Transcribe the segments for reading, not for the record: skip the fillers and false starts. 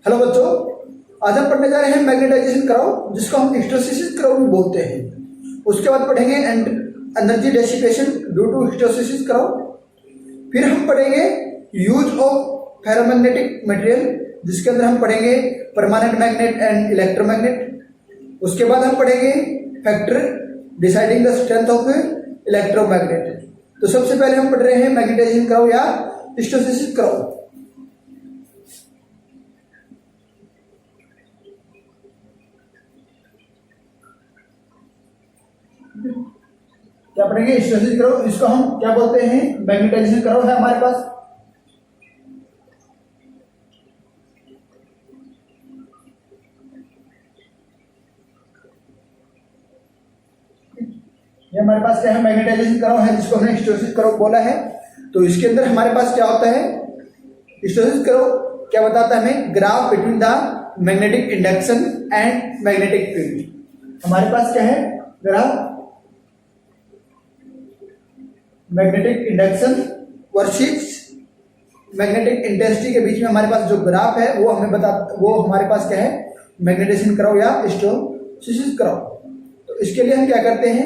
Hello बच्चों, आज हम पढ़ने जा रहे हैं मैग्नेटाइजेशन कर्व, जिसको हम हिस्टेरेसिस कर्व भी बोलते हैं। उसके बाद पढ़ेंगे energy dissipation due to hysteresis curve. फिर हम पढ़ेंगे यूज ऑफ फेरोमैग्नेटिक मटेरियल, जिसके अंदर हम पढ़ेंगे परमानेंट मैग्नेट एंड इलेक्ट्रोमैग्नेट। उसके बाद हम पढ़ेंगे factor deciding the strength of electromagnet. तो सबसे पहले हम पढ़ रहे हैं मैग्नेटाइजेशन कर्व या हिस्टेरेसिस कर्व। क्या पढ़ेंगे? हिस्टेरेसिस कर्व, इसको हम क्या बोलते हैं? मैग्नेटाइजेशन कर्व है हमारे पास। ये हमारे पास क्या है? मैग्नेटाइजेशन कर्व है, जिसको हमने हिस्टेरेसिस कर्व बोला है। तो इसके अंदर हमारे पास क्या होता है? हिस्टेरेसिस कर्व क्या बताता है हमें? Graph between the magnetic induction and magnetic field. हमारे पास क्या है? Graph magnetic induction versus magnetic intensity के बीच में हमारे पास जो ग्राफ है वो हमारे पास क्या है? मैग्नेटाइजेशन कर्व या हिस्टेरेसिस कर्व। तो इसके लिए हम क्या करते हैं?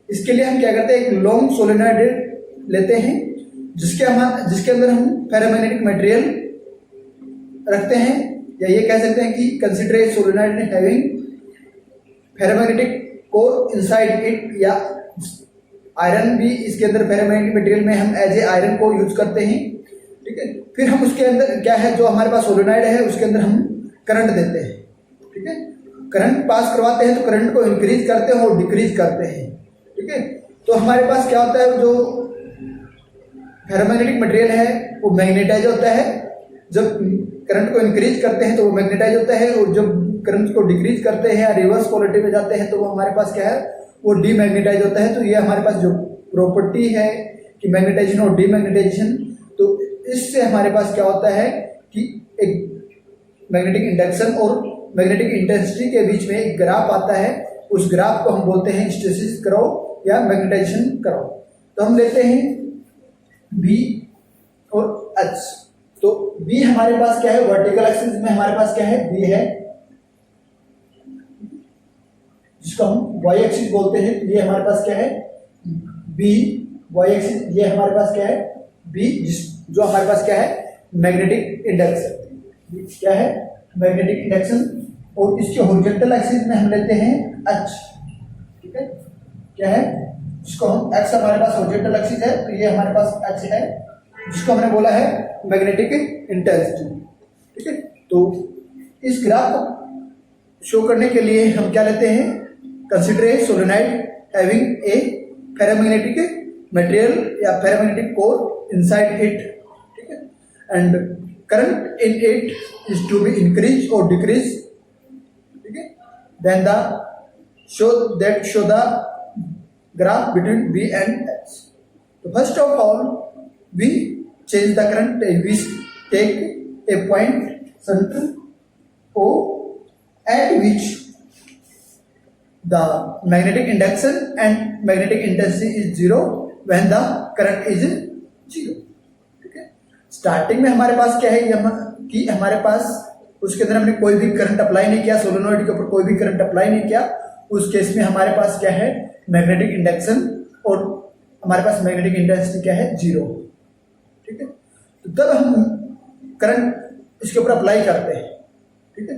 एक लॉन्ग सोलेनॉइड लेते हैं, जिसके अंदर हम फेरोमैग्नेटिक मटेरियल रखते हैं, या ये कह सकते हैं कि consider a solenoid having ferromagnetic core inside it, या आयरन भी इसके अंदर फेरोमैग्नेटिक मटेरियल में हम एज ए आयरन को यूज करते हैं। ठीक है। फिर हम उसके अंदर क्या है, जो हमारे पास सोलेनॉइड है उसके अंदर हम करंट देते हैं। ठीक है। करंट पास करवाते हैं, तो करंट को इंक्रीज करते हैं और डिक्रीज करते हैं। ठीक है। तो हमारे पास क्या होता है? जो फेरोमैग्नेटिक मटेरियल है वो मैग्नेटाइज होता है। जब करंट को इंक्रीज करते हैं तो वो मैग्नेटाइज होता है, और जब करंट को डिक्रीज करते हैं या रिवर्स पोलैरिटी में जाते हैं तो वो हमारे पास क्या है? वो डीमैग्नेटाइज होता है। तो ये हमारे पास जो प्रॉपर्टी है कि मैग्नेटाइजेशन और डीमैग्नेटाइजेशन, तो इससे हमारे पास क्या होता है कि एक मैग्नेटिक इंडक्शन और मैग्नेटिक इंटेंसिटी के बीच में एक ग्राफ आता है। उस ग्राफ को हम बोलते हैं हिस्टेरेसिस कर्व या मैग्नेटाइजेशन कर्व। तो हम लेते हैं बी और एच। तो बी हमारे पास क्या है? वर्टिकल एक्सिस में हमारे पास क्या है? बी है, जिसको हम वाई एक्सिस बोलते हैं। ये हमारे पास क्या है? B Y axis. ये हमारे पास क्या है? बी, जो हमारे पास क्या है? Magnetic induction. क्या है? Magnetic induction. और इसके हॉरिजॉन्टल एक्सिस में हम लेते हैं एच। ठीक है। क्या है? जिसको हम एक्स हमारे पास हॉरिजॉन्टल एक्सिस है, तो ये हमारे पास एच है, जिसको हमने बोला है मैग्नेटिक इंटेंसिटी। ठीक है। तो इस ग्राफ को शो करने के लिए हम क्या लेते हैं? Consider a solenoid having a ferromagnetic material या फेरोमैग्नेटिक कोर इनसाइड इट। ठीक है। And current in it is to be increase और डिक्रीज। ठीक है। Then show the graph between B and H. तो first of all we change the current. We take a point center O at which the magnetic induction and magnetic intensity is 0 when the current is 0. ठीक है। Starting में हमारे पास क्या है कि हमारे पास उसके अंदर हमने कोई भी करंट अप्लाई नहीं किया, सोलेनॉइड के ऊपर कोई भी करंट अप्लाई नहीं किया। उस केस में हमारे पास क्या है? मैग्नेटिक इंडक्शन, और हमारे पास मैग्नेटिक इंटेंसिटी क्या है? 0। ठीक है। तो तब हम करंट इसके ऊपर अप्लाई करते हैं। ठीक है।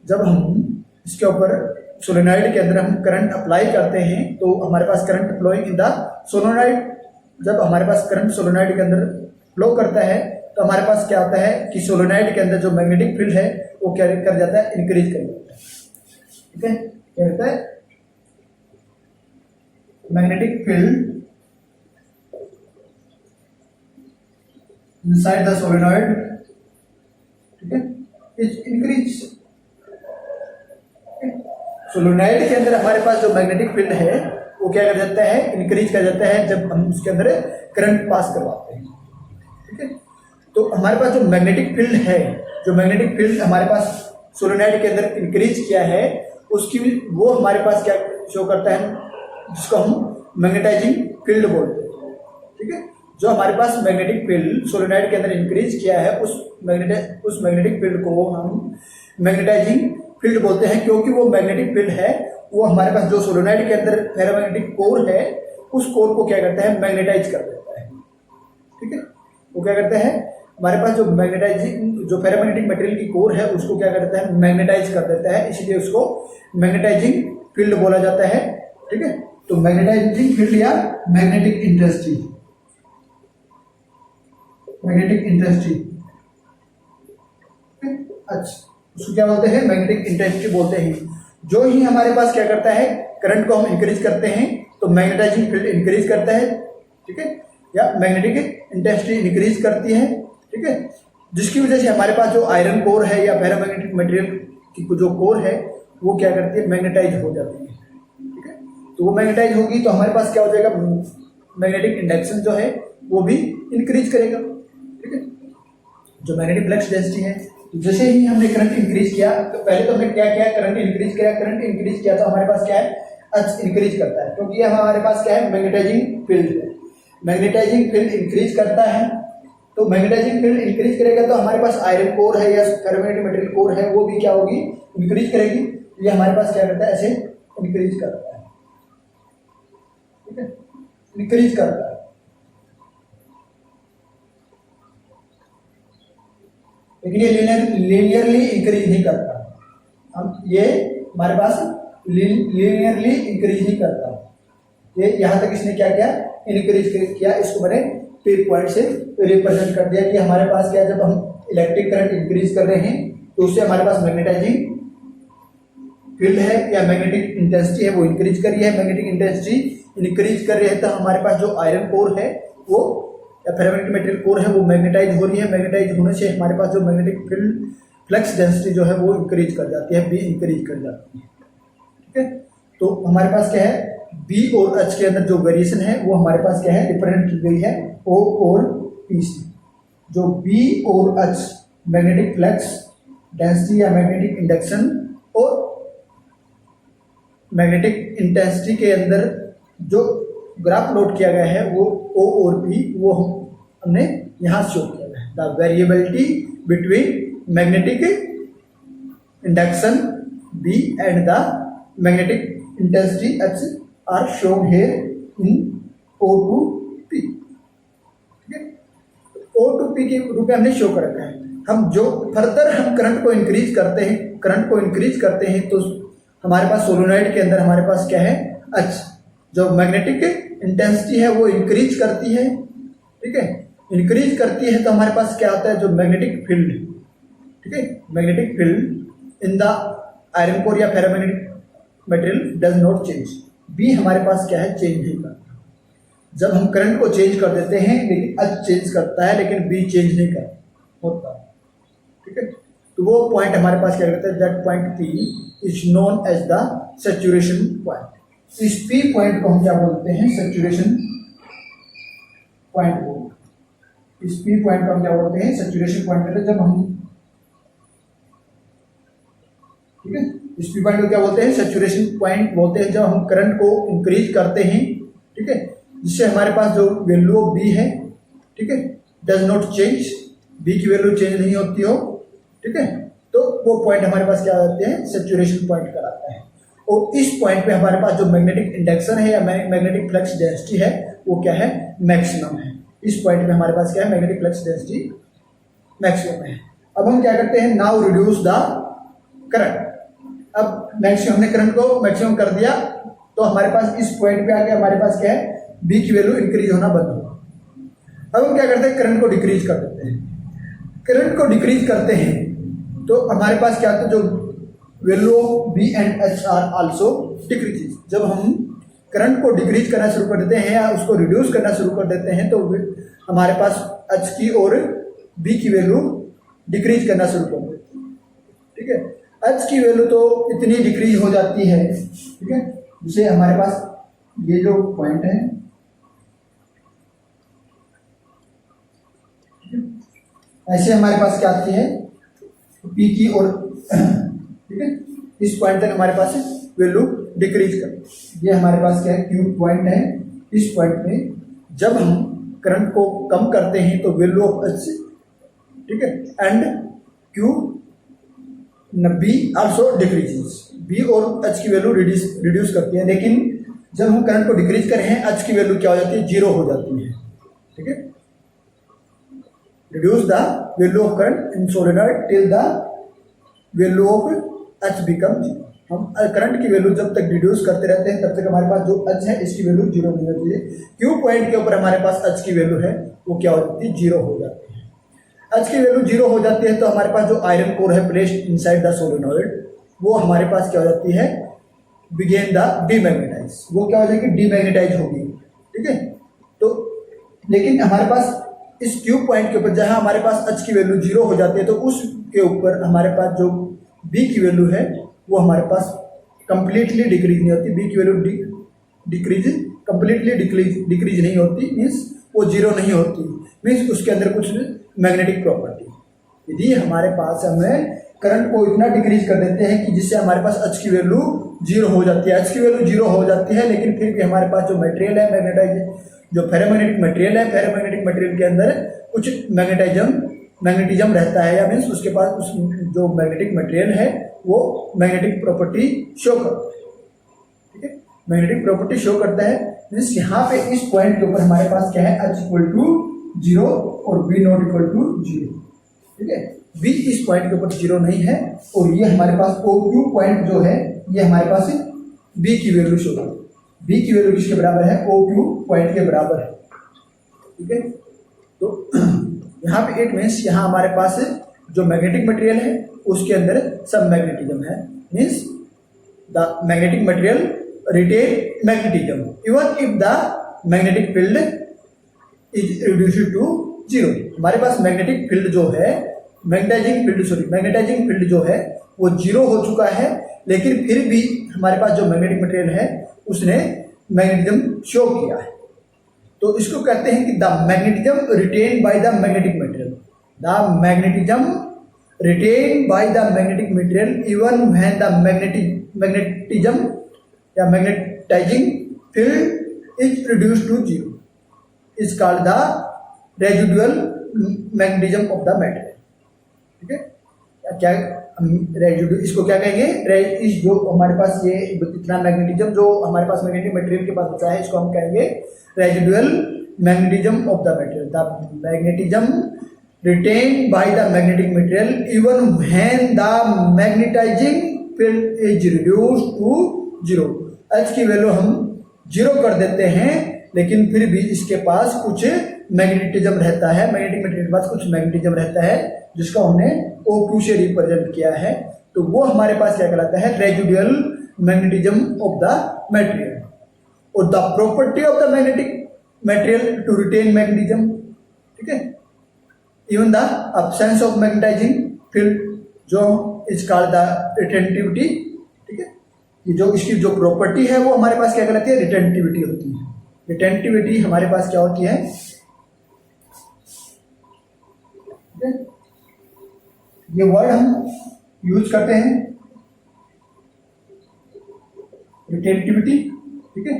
जब हम इसके ऊपर सोलेनॉइड के अंदर हम करंट अप्लाई करते हैं तो हमारे पास current flowing in the solenoid. जब हमारे पास करंट सोलेनॉइड के अंदर फ्लो करता है तो हमारे पास क्या होता है कि सोलेनॉइड के अंदर जो मैग्नेटिक फील्ड है वो क्या कर जाता है? इंक्रीज कर जाता है। ठीक है। क्या होता है? Magnetic field inside the solenoid, ठीक है, is increase। सोलेनॉइड के अंदर हमारे पास जो मैग्नेटिक फील्ड है वो क्या कर जाता है? इंक्रीज कर जाता है जब हम उसके अंदर करंट पास करवाते हैं। ठीक है। तो हमारे पास जो मैग्नेटिक फील्ड है, जो मैग्नेटिक फील्ड हमारे पास सोलेनॉइड के अंदर इंक्रीज किया है, उसकी वो हमारे पास क्या शो करता है? जिसको हम मैग्नेटाइजिंग फील्ड बोलते हैं। ठीक है। जो हमारे पास मैग्नेटिक फील्ड सोलेनॉइड के अंदर इंक्रीज किया है उस मैग्नेटिक फील्ड को हम मैग्नेटाइजिंग फील्ड बोलते हैं, क्योंकि वो मैग्नेटिक फील्ड है वो हमारे पास जो सोलेनॉइड के अंदर फेरोमैग्नेटिक कोर है उस कोर को क्या करता है, मैग्नेटाइज कर देता है। ठीक है, वो क्या करता है, हमारे पास जो फेरोमैग्नेटिक मटेरियल की कोर है उसको क्या करता है, मैग्नेटाइज कर देता है, इसलिए उसको मैग्नेटाइजिंग फील्ड बोला जाता है। ठीक है, तो मैग्नेटाइजिंग फील्ड या मैग्नेटिक इंटेंसिटी, अच्छा उसको क्या बोलते हैं, मैग्नेटिक इंटेंसिटी बोलते हैं। जो ही हमारे पास क्या करता है, करंट को हम इंक्रीज करते हैं तो मैग्नेटाइजिंग फील्ड इंक्रीज करता है। ठीक है, या मैग्नेटिक इंटेंसिटी इंक्रीज करती है। ठीक है, जिसकी वजह से हमारे पास जो आयरन कोर है या फेरोमैग्नेटिक मटेरियल की जो कोर है वो क्या करती है, मैग्नेटाइज हो जाती है। ठीक है, तो वो मैग्नेटाइज होगी तो हमारे पास क्या हो जाएगा, मैग्नेटिक इंडक्शन जो है वो भी इंक्रीज करेगा। ठीक है, जो मैग्नेटिक फ्लक्स डेंसिटी है, तो जैसे ही हमने करंट इंक्रीज किया तो पहले तो हमने क्या किया, करंट इंक्रीज किया तो हमारे पास क्या है, एच इंक्रीज करता है, क्योंकि हमारे पास क्या है, मैग्नेटाइजिंग फील्ड है। मैग्नेटाइजिंग फील्ड इंक्रीज करता है, तो मैग्नेटाइजिंग फील्ड इंक्रीज करेगा तो हमारे पास आयरन कोर है या फेरोमैग्नेटिक मटेरियल कोर है वो भी क्या होगी, इंक्रीज करेगी। ये हमारे पास क्या करता है, ऐसे इंक्रीज करता है। ठीक है, इंक्रीज करता है। लेकिन ये लीनियरली इंक्रीज नहीं करता, हम ये हमारे पास लीनियरली इंक्रीज नहीं करता। ये यहां तक इसने क्या किया, इंक्रीज किया, इसको मैंने P पॉइंट से रिप्रेजेंट कर दिया कि हमारे पास क्या, जब हम इलेक्ट्रिक करंट इंक्रीज कर रहे हैं तो उससे हमारे पास मैग्नेटाइजिंग फील्ड है या मैग्नेटिक इंटेंसिटी है वो इंक्रीज कर रही है। मैग्नेटिक इंटेंसिटी इंक्रीज कर रही है तो हमारे पास जो आयरन कोर है वो या फेरोमैग्नेटिक मटेरियल कोर है वो मैग्नेटाइज हो रही है। मैग्नेटाइज होने से हमारे पास जो मैग्नेटिक फील्ड फ्लक्स डेंसिटी जो है वो इंक्रीज कर जाती है, B इंक्रीज कर जाती है। ठीक है, तो हमारे पास क्या है, B और H के अंदर जो वेरिएशन है वो हमारे पास क्या है, रिप्रेजेंट की गई है O और P से। जो B और H मैग्नेटिक फ्लक्स डेंसिटी या मैग्नेटिक इंडक्शन और मैग्नेटिक इंटेंसिटी के अंदर जो ग्राफ प्लॉट किया गया है वो O और P वो हमने यहां शो किया है। The variability between magnetic induction B and the magnetic intensity H are shown here in O to P। ठीक है, O to P के रूप में हमने शो कर रखा है। हम जो फर्दर हम करंट को इंक्रीज करते हैं तो हमारे पास सोलेनॉइड के अंदर हमारे पास क्या है, H जो मैग्नेटिक इंटेंसिटी है वो इंक्रीज करती है। ठीक है, इंक्रीज करती है तो हमारे पास क्या होता है, जो मैग्नेटिक फील्ड, ठीक है, magnetic field in the iron core या ferromagnetic material does not change. B हमारे पास क्या है, चेंज नहीं करता। जब हम करंट को चेंज कर देते हैं लेकिन H चेंज करता है लेकिन B चेंज नहीं कर होता। ठीक है, तो वो पॉइंट हमारे पास क्या करता है, that point P is known as the saturation point. इस P पॉइंट को हम क्या बोलते हैं, सैचुरेशन पॉइंट बोलते हैं। इस P पॉइंट को हम क्या बोलते हैं, सैचुरेशन पॉइंट कहते हैं। जब हम, ठीक है, इस P पॉइंट को क्या बोलते हैं, सैचुरेशन पॉइंट बोलते हैं। जब हम करंट को इंक्रीज करते हैं, ठीक है, जिससे हमारे पास जो वैल्यू ऑफ B है, ठीक है, डज नॉट चेंज, B की वैल्यू चेंज नहीं होती हो। ठीक है, तो वो पॉइंट हमारे पास क्या होते हैं, सैचुरेशन पॉइंट कहलाता है। और इस पॉइंट पे हमारे पास जो मैग्नेटिक इंडक्शन है या मैग्नेटिक फ्लक्स डेंसिटी है वो क्या है, मैक्सिमम है। इस पॉइंट पे हमारे पास क्या है, मैग्नेटिक फ्लक्स डेंसिटी मैक्सिमम है। अब हम क्या करते हैं, नाउ रिड्यूस द करंट। अब मैक्सिमम, हमने करंट को मैक्सिमम कर दिया तो हमारे पास इस पॉइंट पे आके हमारे पास क्या है, B की वैल्यू इंक्रीज होना बंद होगा। अब हम क्या करते हैं, करंट को डिक्रीज कर देते हैं। करंट को डिक्रीज करते हैं तो हमारे पास क्या होता है, जो value of B and H are also decrease. जब हम करंट को डिक्रीज करना शुरू कर देते हैं या उसको रिड्यूस करना शुरू कर देते हैं तो हमारे पास H की और B की वैल्यू डिक्रीज करना शुरू कर देते हैं। ठीक है, H की वैल्यू तो इतनी डिक्रीज हो जाती है, ठीक है, जिसे हमारे पास ये जो पॉइंट है, ऐसे हमारे पास क्या आती है, P की और, ठीक है, इस पॉइंट तक हमारे पास वैल्यू डिक्रीज कर। ये हमारे पास क्या है, Q पॉइंट है। इस पॉइंट में जब हम करंट को कम करते हैं तो वैल्यू ऑफ एच, ठीक है, and Q B also decreases, B और एच की वैल्यू रिड्यूस करती है। लेकिन जब हम करंट को डिक्रीज कर रहे हैं एच की वैल्यू क्या हो जाती है, जीरो हो जाती है, ठीक है। Reduce the value of current in solenoid till the value of H become zero. हम करंट की वैल्यू जब तक रिड्यूस करते रहते हैं तब तक हमारे पास जो एच है इसकी वैल्यू जीरो नहीं होती है। क्यू पॉइंट के ऊपर हमारे पास एच की वैल्यू है वो क्या हो जाती है, जीरो हो जाती है। एच की वैल्यू जीरो हो जाती है तो हमारे पास जो आयरन कोर है प्लेस्ड इनसाइड द सोलेनॉइड वो हमारे पास क्या हो जाती है, बिगेन द डीमैग्नेटाइज, वो क्या हो जाएगी, डीमैग्नेटाइज होगी, ठीक है। तो लेकिन हमारे पास इस क्यू पॉइंट के ऊपर जहां हमारे पास एच की वैल्यू जीरो हो जाती है तो उसके ऊपर हमारे पास जो बी की वैल्यू है वो हमारे पास कंप्लीटली डिक्रीज नहीं होती, बी की वैल्यू डिक्रीज कंप्लीटली डिक्रीज नहीं होती, मीन्स वो जीरो नहीं होती, मीन्स उसके अंदर कुछ मैग्नेटिक प्रॉपर्टी। यदि हमारे पास हमें करंट को इतना डिक्रीज कर देते हैं कि जिससे हमारे पास एच की वैल्यू जीरो हो जाती है, एच की वैल्यू जीरो हो जाती है लेकिन फिर भी हमारे पास जो मटेरियल है मैग्नेटाइज जो फेरोमैग्नेटिक मटेरियल है, फेरोमैग्नेटिक मटेरियल के अंदर कुछ मैग्नेटिज्म रहता है, या मीन्स उसके पास उस जो मैग्नेटिक मटेरियल है वो मैग्नेटिक प्रॉपर्टी शो करता है, ठीक है, मैग्नेटिक प्रॉपर्टी शो करता है। मीन्स यहाँ पे इस पॉइंट के ऊपर हमारे पास क्या है, एच इक्वल टू जीरो और B not equal to zero, ठीक है। बी इस पॉइंट के ऊपर जीरो नहीं है और ये हमारे पास ओ क्यू पॉइंट जो है ये हमारे पास बी की वैल्यू शो करती है, बी की वैल्यू किसके बराबर है, ओ क्यू पॉइंट के बराबर है, ठीक है। तो यहाँ पे इट मीन्स यहाँ हमारे पास जो मैग्नेटिक मटेरियल है उसके अंदर सब मैग्नेटिज्म है, means the magnetic material retain magnetism even if the magnetic field is reduced to zero. हमारे पास मैग्नेटिक फील्ड जो है मैग्नेटाइजिंग फील्ड जो है वो जीरो हो चुका है लेकिन फिर भी हमारे पास जो मैग्नेटिक मटेरियल है उसने मैग्नेटिज्म शो किया है। तो इसको कहते हैं कि the magnetism retain by the magnetic material, the magnetism retain by the magnetic material even when the magnetism या magnetising field is reduced to zero is called the residual magnetism of the material, ठीक है। क्या residual, इसको क्या कहेंगे, इस जो हमारे पास ये इतना मैग्नेटिज्म जो हमारे पास मैग्नेटिक मटेरियल के पास बचा है इसको हम कहेंगे residual magnetism of the material, the magnetism retain by the magnetic material even when the magnetising field is reduced to zero. H की वैल्यू हम जीरो कर देते हैं लेकिन फिर भी इसके पास कुछ मैग्नेटिज्म रहता है, मैग्नेटिक मटेरियल के पास कुछ मैग्नेटिज्म रहता है जिसको हमने ओ क्यू से रिप्रेजेंट किया है, तो वो हमारे पास क्या कहलाता है, residual magnetism of the material. और the property of the magnetic material to retain magnetism, ठीक है, even the absence of magnetising field जो इज कॉल्ड द रिटेंटिविटी, ठीक है। ये जो इसकी जो प्रॉपर्टी है वो हमारे पास क्या कहलाती है, रिटेंटिविटी होती है। रिटेंटिविटी हमारे पास क्या होती है, ये वर्ड हम यूज करते हैं रिटेंटिविटी, ठीक है।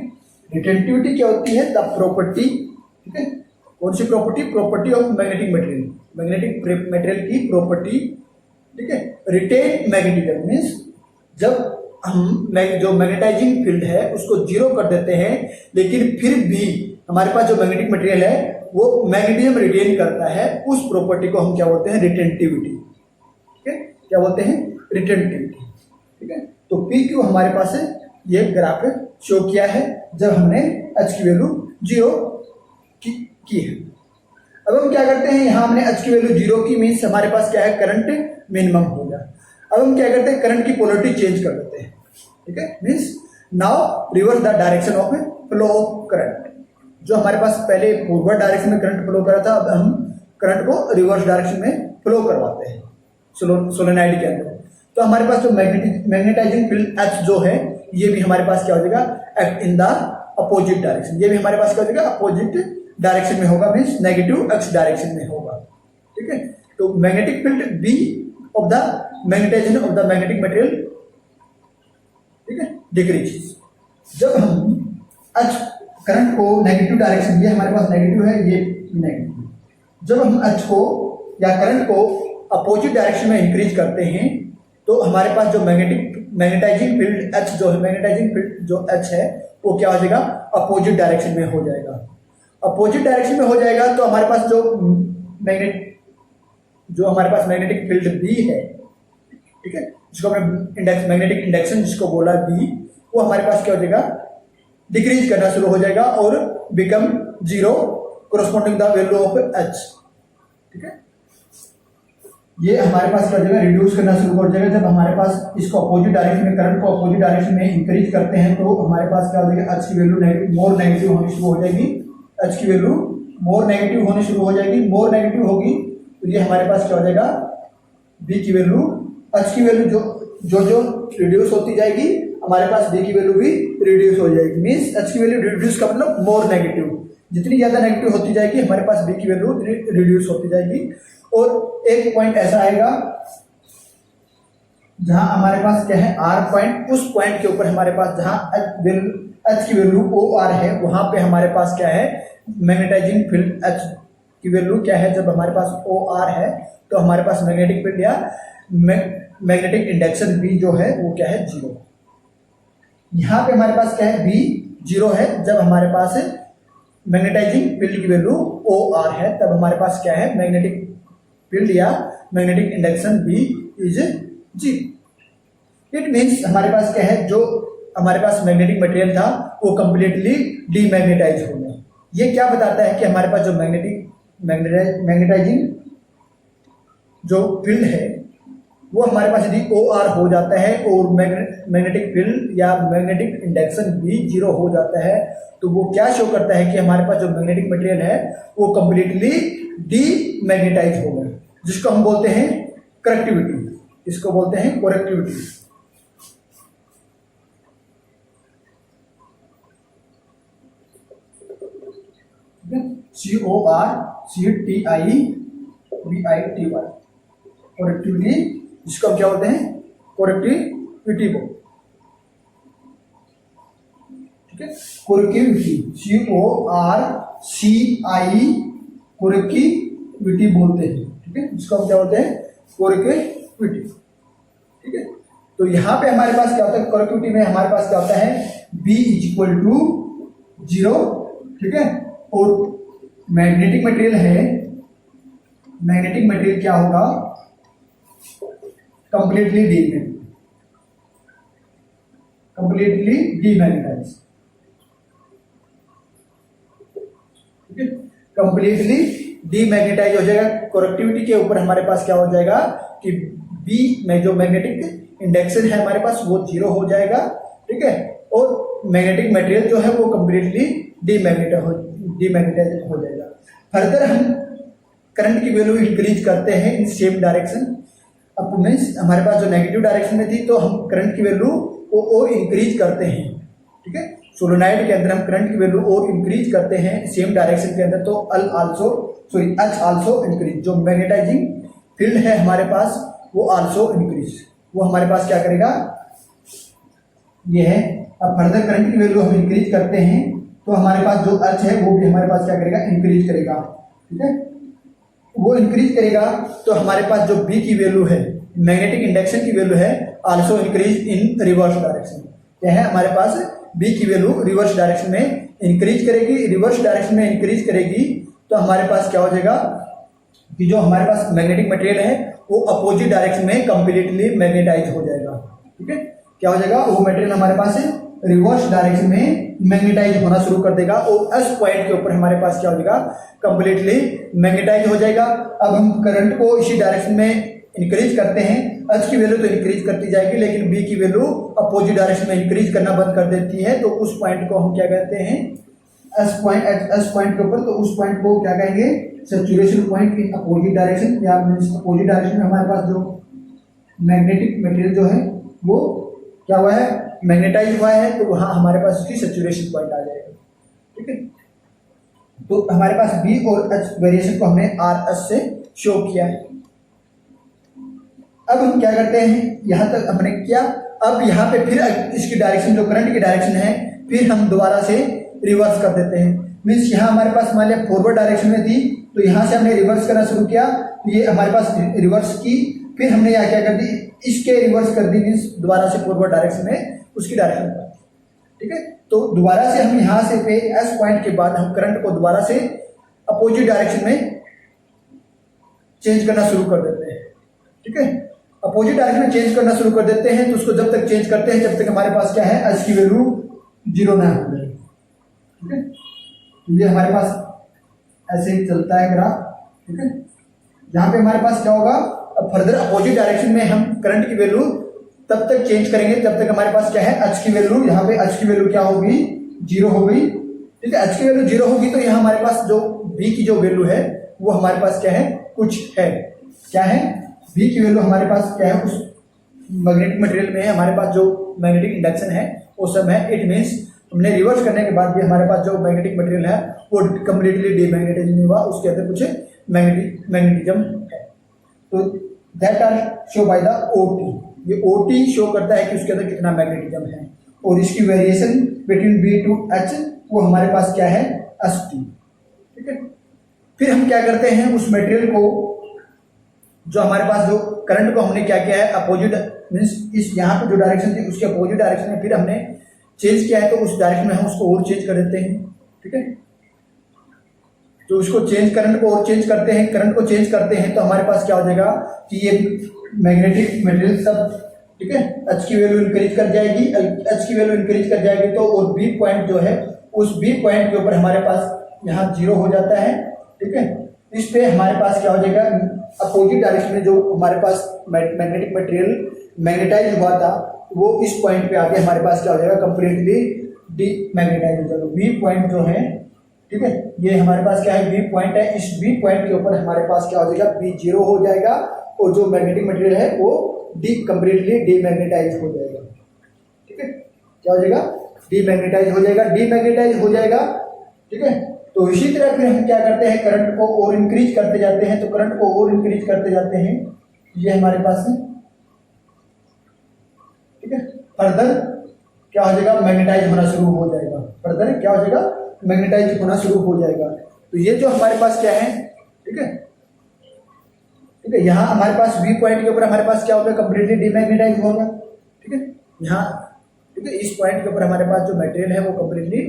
रिटेंटिविटी क्या होती है, द प्रॉपर्टी, ठीक है, कौन सी property, property of magnetic material, magnetic material की प्रॉपर्टी, ठीक है। रिटेन मैग्नेटिज्म मीन्स जब हम जो मैग्नेटाइजिंग फील्ड है उसको जीरो कर देते हैं लेकिन फिर भी हमारे पास जो मैग्नेटिक मटेरियल है वो मैग्नेटिज्म रिटेन करता है, उस प्रॉपर्टी को हम क्या बोलते हैं, रिटेंटिविटी, ठीक है, क्या बोलते हैं, रिटेंटिविटी, ठीक है। तो पी क्यू हमारे पास है, ये ग्राफ शो किया है जब हमने एच की वैल्यू जीरो की है। अब हम क्या करते हैं, यहां हमने एच की वैल्यू जीरो की, मीन्स हमारे पास क्या है, करंट मिनिमम हो गया। अब हम क्या करते हैं, करंट की पोलरिटी चेंज कर देते हैं, ठीक है, means now reverse the direction of flow of current. जो हमारे पास पहले फॉरवर्ड डायरेक्शन में करंट फ्लो कर रहा था अब हम करंट को रिवर्स डायरेक्शन में फ्लो करवाते हैं सोलेनॉइड के अंदर। तो हमारे पास जो मैग्नेटाइजिंग फील्ड एच जो है ये भी हमारे पास क्या हो जाएगा, act in the opposite direction, ये भी हमारे पास क्या हो जाएगा, अपोजिट डायरेक्शन में होगा, मीन्स नेगेटिव एक्स डायरेक्शन में होगा, ठीक है। तो magnetic field B of the magnetisation of the magnetic material, ठीक है, डिक्रीज। जब हम एच करंट को नेगेटिव डायरेक्शन, ये हमारे पास नेगेटिव है, ये नेगेटिव, जब हम एच को या करंट को अपोजिट डायरेक्शन में इंक्रीज करते हैं तो हमारे पास जो मैग्नेटाइजिंग फील्ड एच जो है, मैग्नेटाइजिंग फील्ड जो एच है वो क्या हो जाएगा, अपोजिट डायरेक्शन में हो जाएगा। अपोजिट डायरेक्शन में हो जाएगा तो हमारे पास जो हमारे पास मैग्नेटिक फील्ड बी है, ठीक है, जिसको हमने मैग्नेटिक इंडक्शन जिसको बोला बी, वो हमारे पास क्या हो जाएगा, डिक्रीज करना शुरू हो जाएगा और become zero corresponding the value of H, ठीक है। ये हमारे पास क्या हो जाएगा, रिड्यूस करना शुरू हो जाएगा। जब हमारे पास इसको अपोजिट डायरेक्शन में, करंट को अपोजिट डायरेक्शन में इंक्रीज करते हैं तो हमारे पास क्या हो जाएगा, एच की वैल्यू मोर नेगेटिव होनी शुरू हो जाएगी, एच की वैल्यू मोर नेगेटिव होनी शुरू हो जाएगी। मोर नेगेटिव होगी तो ये हमारे पास क्या हो जाएगा, बी की वैल्यू, एच की वैल्यू जो रिड्यूस होती जाएगी, हमारे पास बी की वैल्यू भी रिड्यूस हो जाएगी। मींस एच की वैल्यू रिड्यूस का मतलब मोर नेगेटिव, जितनी ज्यादा नेगेटिव होती जाएगी हमारे पास बी की वैल्यू रिड्यूस होती जाएगी। और एक पॉइंट ऐसा आएगा जहां हमारे पास क्या है, आर पॉइंट, उस पॉइंट के ऊपर हमारे पास जहां एच की वैल्यू ओ आर है, वहां पे हमारे पास क्या है, मैग्नेटाइजिंग फील्ड एच की वैल्यू क्या है, जब हमारे पास ओ आर है तो हमारे पास मैग्नेटिक फील्ड या मैग्नेटिक इंडक्शन बी जो है वो क्या है, जीरो। यहां पे हमारे पास क्या है, बी जीरो है जब हमारे पास मैग्नेटाइजिंग फील्ड की वैल्यू ओ आर है, तब हमारे पास क्या है, मैग्नेटिक फील्ड या magnetic induction B is zero. It means हमारे पास क्या है, जो हमारे पास मैग्नेटिक मटेरियल था वो कंप्लीटली डीमैग्नेटाइज हो गया। ये क्या बताता है कि हमारे पास जो मैग्नेटाइजिंग जो फील्ड है वो हमारे पास यदि ओ आर हो जाता है और मैग्नेटिक फील्ड या मैग्नेटिक इंडक्शन भी जीरो हो जाता है तो वो क्या शो करता है कि हमारे पास जो मैग्नेटिक मटेरियल है वो कंप्लीटली डीमैग्नेटाइज हो गया, जिसको हम बोलते हैं करेक्टिविटी, इसको बोलते हैं करेक्टिविटी। CORCTIVITY, करेक्टिविटी, जिसको हम क्या बोलते हैं, करेक्टिविटी बोलते, ठीक है। करेक्टिविटी, CORCI करेक्टिविटी बोलते हैं, ठीक है, जिसको हम क्या बोलते हैं, करेक्टिविटी, ठीक है। तो यहां पे हमारे पास क्या होता है, करेक्टिविटी में हमारे पास क्या होता है, B इक्वल टू जीरो, ठीक है। और मैग्नेटिक मटेरियल है, मैग्नेटिक मटेरियल क्या होगा, कंप्लीटली डीमैग्नेटाइज, ठीक है, कंप्लीटली डीमैग्नेटाइज हो जाएगा। करेक्टिविटी के ऊपर हमारे पास क्या हो जाएगा कि बी में जो मैग्नेटिक इंडक्शन है हमारे पास वो जीरो हो जाएगा, ठीक है। और मैग्नेटिक मटेरियल जो है वो कंप्लीटली डीमैग्नेटाइज हो जाएगा। फर्दर हम करंट की वैल्यू इंक्रीज करते हैं इन सेम डायरेक्शन। अब मीन्स हमारे पास जो नेगेटिव डायरेक्शन में थी तो हम करंट की वैल्यू को और इंक्रीज करते हैं, ठीक है। सोलेनॉइड के अंदर हम करंट की वैल्यू और इंक्रीज करते हैं सेम डायरेक्शन के अंदर, तो एच आल्सो इंक्रीज, जो मैग्नेटाइजिंग फील्ड है हमारे पास वो आल्सो इंक्रीज, वो हमारे पास क्या करेगा, ये है। अब फर्दर करंट की वैल्यू हम इंक्रीज करते हैं तो हमारे पास जो एच है वो भी हमारे पास क्या करेगा, इंक्रीज करेगा, ठीक है। वो इंक्रीज करेगा तो हमारे पास जो बी की वैल्यू है, मैग्नेटिक इंडक्शन की वैल्यू है, also increase in reverse direction. क्या है, हमारे पास बी की वैल्यू रिवर्स डायरेक्शन में इंक्रीज करेगी। रिवर्स डायरेक्शन में इंक्रीज करेगी तो हमारे पास क्या हो जाएगा कि जो हमारे पास मैग्नेटिक मटेरियल है वो अपोजिट डायरेक्शन में कंप्लीटली मैग्नेटाइज हो जाएगा, ठीक है। क्या हो जाएगा, वो मटेरियल हमारे पास रिवर्स डायरेक्शन में मैग्नेटाइज होना शुरू कर देगा और एस पॉइंट के ऊपर हमारे पास क्या हो जाएगा, कंप्लीटली मैग्नेटाइज हो जाएगा। अब हम करंट को इसी डायरेक्शन में इंक्रीज करते हैं, एच की वैल्यू तो इंक्रीज करती जाएगी लेकिन बी की वैल्यू अपोजिट डायरेक्शन में इंक्रीज करना बंद कर देती है, तो उस पॉइंट को हम क्या कहते हैं, एस पॉइंट के ऊपर, तो उस पॉइंट को क्या कहेंगे, saturation point in opposite direction, या मींस अपोजिट डायरेक्शन में हमारे पास जो मैग्नेटिक मटेरियल जो है वो क्या हुआ है, मैग्नेटाइज हुआ है, तो वहां हमारे पास उसकी सैचुरेशन पॉइंट आ जाएगा, ठीक है। तो हमारे पास बी और एच वेरिएशन को हमने आर एस से शो किया है। अब हम क्या करते हैं, यहां तक हमने किया। अब यहाँ पे फिर इसकी डायरेक्शन जो करंट की डायरेक्शन है, फिर हम दोबारा से रिवर्स कर देते हैं। मीन्स यहाँ हमारे पास मान लिया फॉरवर्ड डायरेक्शन में थी, तो यहाँ से हमने रिवर्स करना शुरू किया, तो ये हमारे पास रिवर्स की, फिर हमने यहाँ क्या कर दी, इसके रिवर्स कर दी, मीन्स दोबारा से फॉरवर्ड डायरेक्शन में उसकी डायरेक्शन कर दी। ठीक है, तो दोबारा से हम यहाँ से पे एस पॉइंट के बाद हम करंट को दोबारा से अपोजिट डायरेक्शन में चेंज करना शुरू कर देते हैं। ठीक है, अपोजिट डायरेक्शन में चेंज करना शुरू कर देते हैं, तो उसको जब तक चेंज करते हैं जब तक हमारे पास क्या है, एच की वैल्यू 0 ना हो जाए। ठीक है, तो ये हमारे पास ऐसे ही चलता है ग्राफ। ठीक है, यहाँ पे हमारे पास क्या होगा, अब फर्दर अपोजिट डायरेक्शन में हम करंट की वैल्यू तब तक चेंज करेंगे जब तक हमारे पास क्या है, एच की वैल्यू, यहाँ पे एच की वैल्यू क्या होगी, 0 हो गई। ठीक है, एच की वैल्यू 0 होगी, तो यहाँ हमारे पास जो बी की जो वैल्यू है वो हमारे पास क्या है, कुछ है, क्या है, बी की वैल्यू हमारे पास क्या है, उस मैग्नेटिक मटेरियल में हमारे पास जो मैग्नेटिक इंडक्शन है वो सब है। इट मीन्स हमने रिवर्स करने के बाद भी हमारे पास जो मैग्नेटिक मटेरियल है वो कम्प्लीटली डीमैग्नेटाइज नहीं हुआ, उसके अंदर कुछ मैग्नेटिज्म है। तो that are show by the OT, ये ओटी शो करता है कि उसके अंदर कितना मैग्नेटिज्म है, और इसकी variation between B to H वो हमारे पास क्या है, एस टी। ठीक है, फिर हम क्या करते हैं, उस मटेरियल को जो हमारे पास जो करंट को हमने क्या किया है, अपोजिट मीन्स इस यहाँ पे जो डायरेक्शन थी उसके अपोजिट डायरेक्शन में फिर हमने चेंज किया है, तो उस डायरेक्शन में हम उसको और चेंज कर देते हैं। ठीक है, तो उसको चेंज, करंट को और चेंज करते हैं, करंट को चेंज करते हैं, तो हमारे पास क्या हो जाएगा कि ये मैग्नेटिक मटेरियल सब, ठीक है, एच की वैल्यू इंक्रीज कर जाएगी, एच की वैल्यू इंक्रीज कर जाएगी, तो और बी पॉइंट जो है उस बी पॉइंट के ऊपर हमारे पास यहाँ 0 हो जाता है। ठीक है, इस पे हमारे पास क्या हो जाएगा, अपोजिट डायरेक्शन में जो हमारे पास मैग्नेटिक मटेरियल मैग्नेटाइज हुआ था वो इस पॉइंट पे आके हमारे पास क्या हो जाएगा, कंप्लीटली डीमैग्नेटाइज हो जाएगा। बी पॉइंट जो है, ठीक है, ये हमारे पास क्या है, बी पॉइंट है, इस बी पॉइंट के ऊपर हमारे पास क्या हो जाएगा, बी 0 हो जाएगा, और जो मैग्नेटिक मटेरियल है वो कंप्लीटली डीमैग्नेटाइज हो जाएगा। ठीक है, क्या हो जाएगा, डीमैग्नेटाइज हो जाएगा, डीमैग्नेटाइज हो जाएगा। ठीक है, तो इसी तरह फिर हम क्या करते हैं, करंट को और इंक्रीज करते जाते हैं, तो करंट को और इंक्रीज करते जाते हैं, ये हमारे पास है। ठीक है, फर्दर क्या हो जाएगा, मैग्नेटाइज होना शुरू हो जाएगा, फर्दर क्या हो जाएगा, मैग्नेटाइज होना शुरू हो जाएगा। तो ये जो हमारे पास क्या है, ठीक है, ठीक है, यहाँ हमारे पास बी पॉइंट के ऊपर हमारे पास क्या होगा, कंप्लीटली डीमैग्नेटाइज होगा। ठीक है, यहाँ, ठीक है, इस पॉइंट के ऊपर हमारे पास जो मटेरियल है वो कंप्लीटली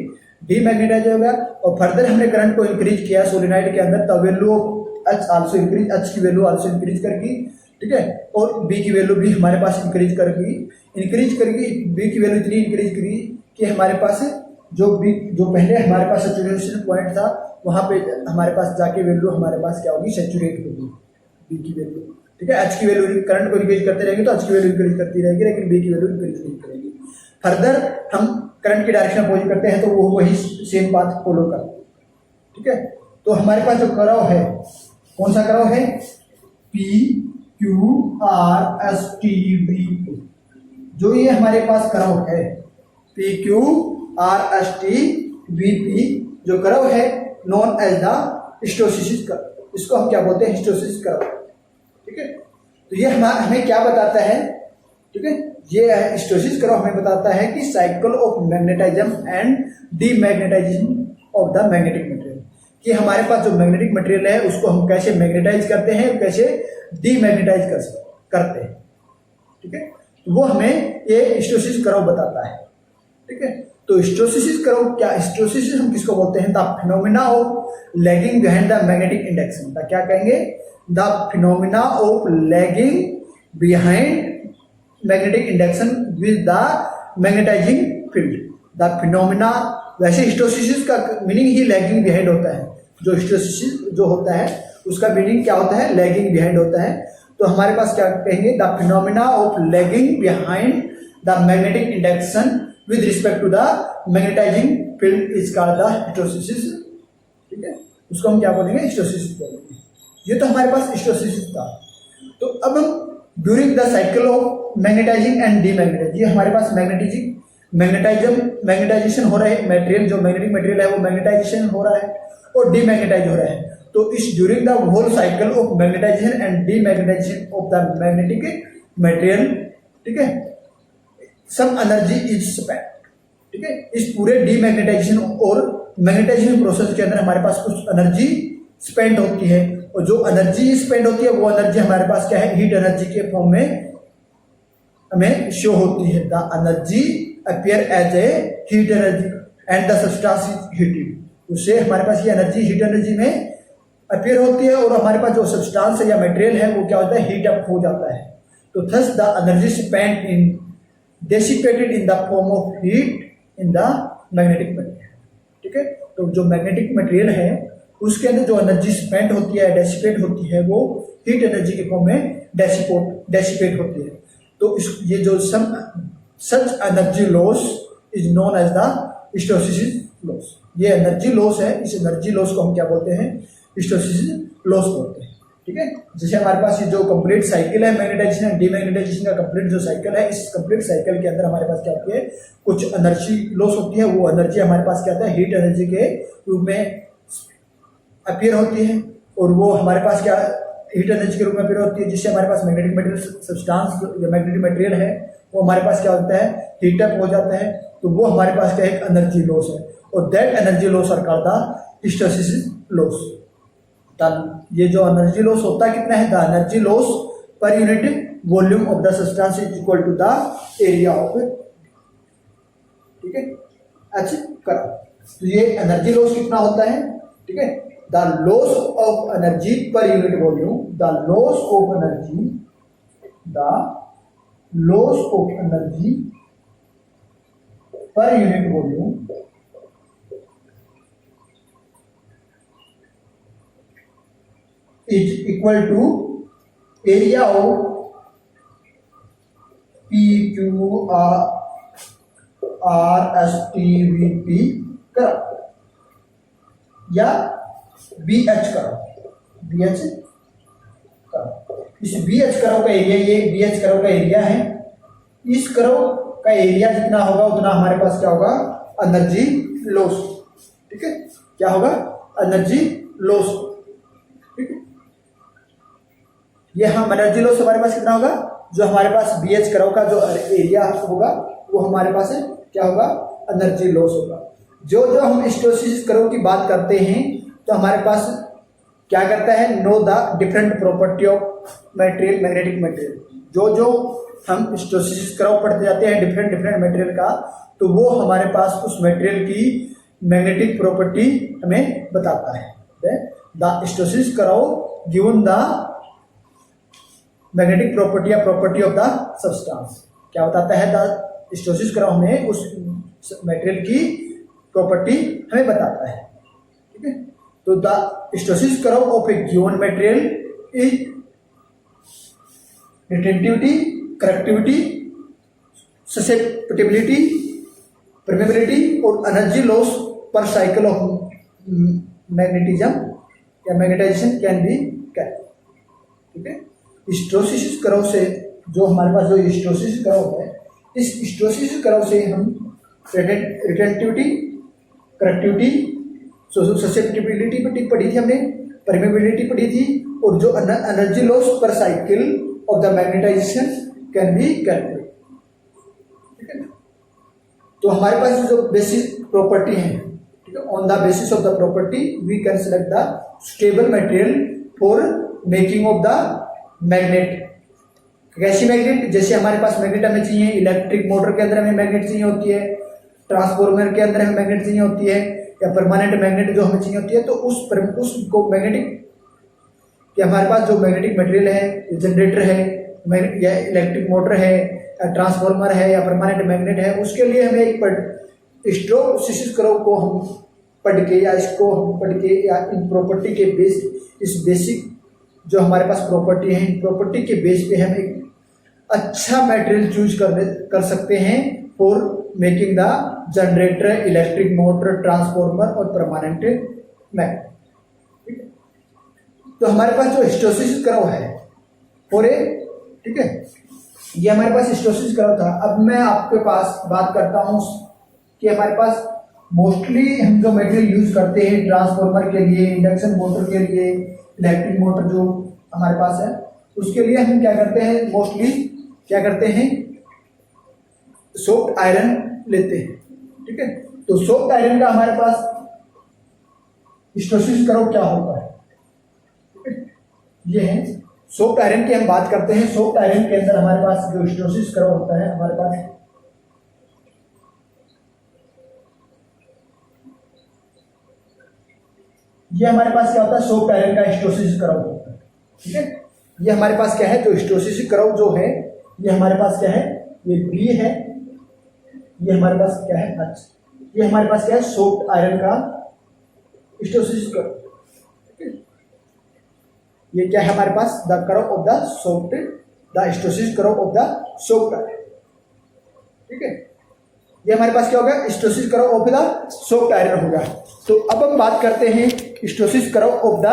डीमैग्नेटाइज हो गया, और फर्दर हमने करंट को इंक्रीज किया सोलेनॉइड के अंदर, the value of H also increase, H की वैल्यू आल्सो इंक्रीज करगी। ठीक है, और बी की वैल्यू भी हमारे पास इंक्रीज करगी, बी की वैल्यू इतनी इंक्रीज करी कि हमारे पास जो पहले हमारे पास सैचुरेशन पॉइंट था वहां पे हमारे पास जाके वैल्यू हमारे पास क्या होगी, सैचुरेट होगी बी की वैल्यू। ठीक है, एच की वैल्यू, करंट को इंक्रीज करते रहेंगे तो एच की वैल्यू इंक्रीज करती रहेगी, लेकिन बी की वैल्यू इंक्रीज नहीं करेगी। फर्दर हम करंट की डायरेक्शन अपोजिट करते हैं तो वो वही सेम पाथ फॉलो करते हैं। ठीक है, तो हमारे पास जो कर्व है, कौन सा कर्व है, P Q R S T V, जो ये हमारे पास कर्व है P Q R S T V P, जो कर्व है known as the hysteresis curve, इसको हम क्या बोलते हैं, हिस्टोसिस कर्व। ठीक है, तो ये हमें क्या बताता है, ठीक है, ये हिस्टोसिस कर्व हमें बताता है कि cycle of magnetism and demagnetisation of the magnetic material, कि हमारे पास जो मैग्नेटिक मटेरियल है उसको हम कैसे मैग्नेटाइज करते हैं, कैसे डीमैग्नेटाइज करते हैं। ठीक है, तो वो हमें ये हिस्टोसिस कर्व बताता है। ठीक है, तो हिस्टोसिस कर्व क्या, हिस्टोसिस हम किसको बोलते हैं, the phenomena of lagging behind the magnetic induction, the क्या कहेंगे, the phenomena of lagging behind magnetic induction with the magnetising field, the phenomena. वैसे हिस्टोसिस का मीनिंग ही लैगिंग बिहाइंड होता है, जो हिस्टोसिस जो होता है उसका मीनिंग क्या होता है, लैगिंग बिहाइंड होता है। तो हमारे पास क्या कहेंगे, the phenomena of lagging behind the magnetic induction with respect to the magnetising field is called the hysteresis. ठीक है, उसको हम क्या बोलेंगे, हिस्टोसिस बोलेंगे। ये तो हमारे पास हिस्टोसिस था। तो अब हम during the cycle of magnetising and demagnetising, ये हमारे पास मैग्नेटाइजेशन हो रहा है, मटेरियल जो मैग्नेटिक मटेरियल है वो मैग्नेटाइजेशन हो रहा है और डीमैग्नेटाइज हो रहा है। तो इस during the whole cycle of magnetisation and demagnetisation of the magnetic material, ठीक है, सम एनर्जी इज स्पेंट, ठीक है। इस पूरे डीमैग्नेटाइजेशन और मैग्नेटाइजेशन प्रोसेस के अंदर हमारे पास कुछ एनर्जी स्पेंड होती है, और जो एनर्जी स्पेंड होती है वो एनर्जी हमारे पास क्या है, हीट एनर्जी के फॉर्म में हमें शो होती है। The energy appear as a heat energy and the substance is heated. उससे हमारे पास ये एनर्जी हीट एनर्जी में अपीयर होती है, और हमारे पास जो सब्सटेंस है या मटेरियल है वो क्या होता है, हीट अप हो जाता है। तो thus the energy spend in dissipated in the form of heat in the magnetic material. ठीक है। तो जो मैग्नेटिक मटेरियल है उसके अंदर जो एनर्जी स्पेंड होती है, डेसिपेट होती है, वो हीट एनर्जी के फॉर्म में डेसिपेट होती है। तो ये जो such energy loss is known as the hysteresis loss. ये एनर्जी लॉस है, इस एनर्जी लॉस को हम क्या बोलते हैं, हिस्टैरिसीस लॉस बोलते हैं। ठीक है। जैसे हमारे पास ये जो कंप्लीट साइकिल है मैग्नेटाइजेशन एंड डीमैग्नेटाइजेशन का कंप्लीट जो साइकिल है, इस कंप्लीट साइकिल के अंदर हमारे पास क्या होती है, कुछ एनर्जी लॉस होती है। वो एनर्जी हमारे पास क्या होता है, हीट एनर्जी के रूप में अपीयर होती है, और वो हमारे पास क्या हीट एनर्जी के रूप में अपीयर होती है, जिससे हमारे पास मैग्नेटिक मटेरियल सब्सटेंस या मैग्नेटिक मटेरियल है वो हमारे पास क्या होता है, हीट अप हो जाता है। तो वो हमारे पास क्या एक एनर्जी लॉस है, और that energy loss are called the hysteresis loss. ये जो एनर्जी लॉस होता है कितना है, the energy loss per unit volume of the substance is equal to the area of it. ठीक है। अच्छा करो, तो ये एनर्जी लॉस कितना होता है, ठीक है, द लॉस ऑफ एनर्जी पर unit volume, the loss of energy, the loss of energy पर unit volume is equal to area of PQRSTVP करो या BH करो, BH करो। इस BH करो का एरिया, ये BH करो का एरिया है, इस करो का एरिया जितना होगा उतना हमारे पास क्या होगा, एनर्जी लॉस। ठीक है। क्या होगा, एनर्जी लॉस। ये हम एनर्जी लॉस हमारे पास कितना होगा, जो हमारे पास BH करो का जो एरिया होगा वो हमारे पास है क्या होगा, एनर्जी लॉस होगा। जो जो हम हिस्टैरिसीस करो की बात करते हैं तो हमारे पास क्या करता है, know the different property of material, magnetic material. जो जो हम हिस्टैरिसीस करो पढ़ते जाते हैं डिफरेंट मटेरियल का, तो वो हमारे पास उस मटेरियल की मैग्नेटिक प्रॉपर्टी हमें बताता है। द हिस्टैरिसीस करो गिवन द मैग्नेटिक प्रॉपर्टी या प्रॉपर्टी ऑफ द सब्सटेंस, क्या बताता है, द हिस्टैरिसीस करो हमें उस मटेरियल की प्रॉपर्टी हमें बताता है। ठीक है। तो the hysteresis curve of a given material is retentivity, coercivity, susceptibility, permeability और energy loss per cycle of magnetism या मैग्नेटाइजेशन कैन बी कैलकुलेटेड। ठीक है। हिस्टैरिसीस कर्व से जो हमारे पास जो हिस्टैरिसीस कर्व है, इस हिस्टैरिसीस कर्व से हम रिटेंटिविटी, करेक्टिविटी, ससेप्टिबिलिटी पढ़ी थी हमने, परमेबिलिटी पढ़ी थी, और जो energy loss per cycle of the magnetisation can be calculated. ठीक है। तो हमारे पास जो बेसिक प्रॉपर्टी है, ठीक है, on the basis of the property we can select the stable material for making of the magnet. कैसी मैग्नेट, जैसे हमारे पास मैग्नेट हमें चाहिए, इलेक्ट्रिक मोटर के अंदर हमें मैग्नेट चाहिए होती है, ट्रांसफॉर्मर के अंदर हमें मैग्नेट चाहिए होती है, या परमानेंट मैग्नेट जो हमें चाहिए होती है। तो उसको मैग्नेटिक कि हमारे पास जो मैग्नेटिक मटेरियल है, जनरेटर है या इलेक्ट्रिक मोटर है या ट्रांसफॉर्मर है या परमानेंट मैग्नेट है, उसके लिए हमें एक हिस्टैरिसीस कर्व को हम पढ़ के या इसको हम पढ़ के या इन प्रॉपर्टी के बेस, इस बेसिक जो हमारे पास प्रॉपर्टी है, इन प्रॉपर्टी के बेस पे हम एक अच्छा मटेरियल चूज कर सकते हैं for making the generator, electric motor, transformer और परमानेंट मैग्नेट। ठीक है। तो हमारे पास जो हिस्टैरिसीस कर्व है फॉर ए, ठीक है, ये हमारे पास हिस्टैरिसीस कर्व था। अब मैं आपके पास बात करता हूं कि हमारे पास मोस्टली हम जो मटेरियल यूज करते हैं ट्रांसफॉर्मर के लिए, इंडक्शन मोटर के लिए, इलेक्ट्रिक मोटर जो हमारे पास है, उसके लिए हम क्या करते हैं, मोस्टली क्या करते हैं, सॉफ्ट आयरन लेते हैं। ठीक है। तो सॉफ्ट आयरन का हमारे पास हिस्टोसिस कर्व क्या होता है, ठीक है। ये है सॉफ्ट आयरन की हम बात करते हैं। सॉफ्ट आयरन के अंदर हमारे पास जो हिस्टोसिस कर्व होता है हमारे पास ये हमारे पास क्या होता है, सॉफ्ट आयरन का हिस्टोसिस कर्व होता है, ठीक है। ये हमारे पास क्या है, जो हिस्टोसिस कर्व जो है ये हमारे पास क्या है, ये बी है, ये हमारे पास क्या है एच, ये हमारे पास क्या है सॉफ्ट आयरन का हिस्टोसिस कर्व, ठीक है। ये क्या है हमारे पास the curve of the soft, the hysteresis curve of the soft iron, ठीक है। ये हमारे पास क्या होगा, hysteresis curve of the soft iron होगा। तो अब हम बात करते हैं hysteresis curve of the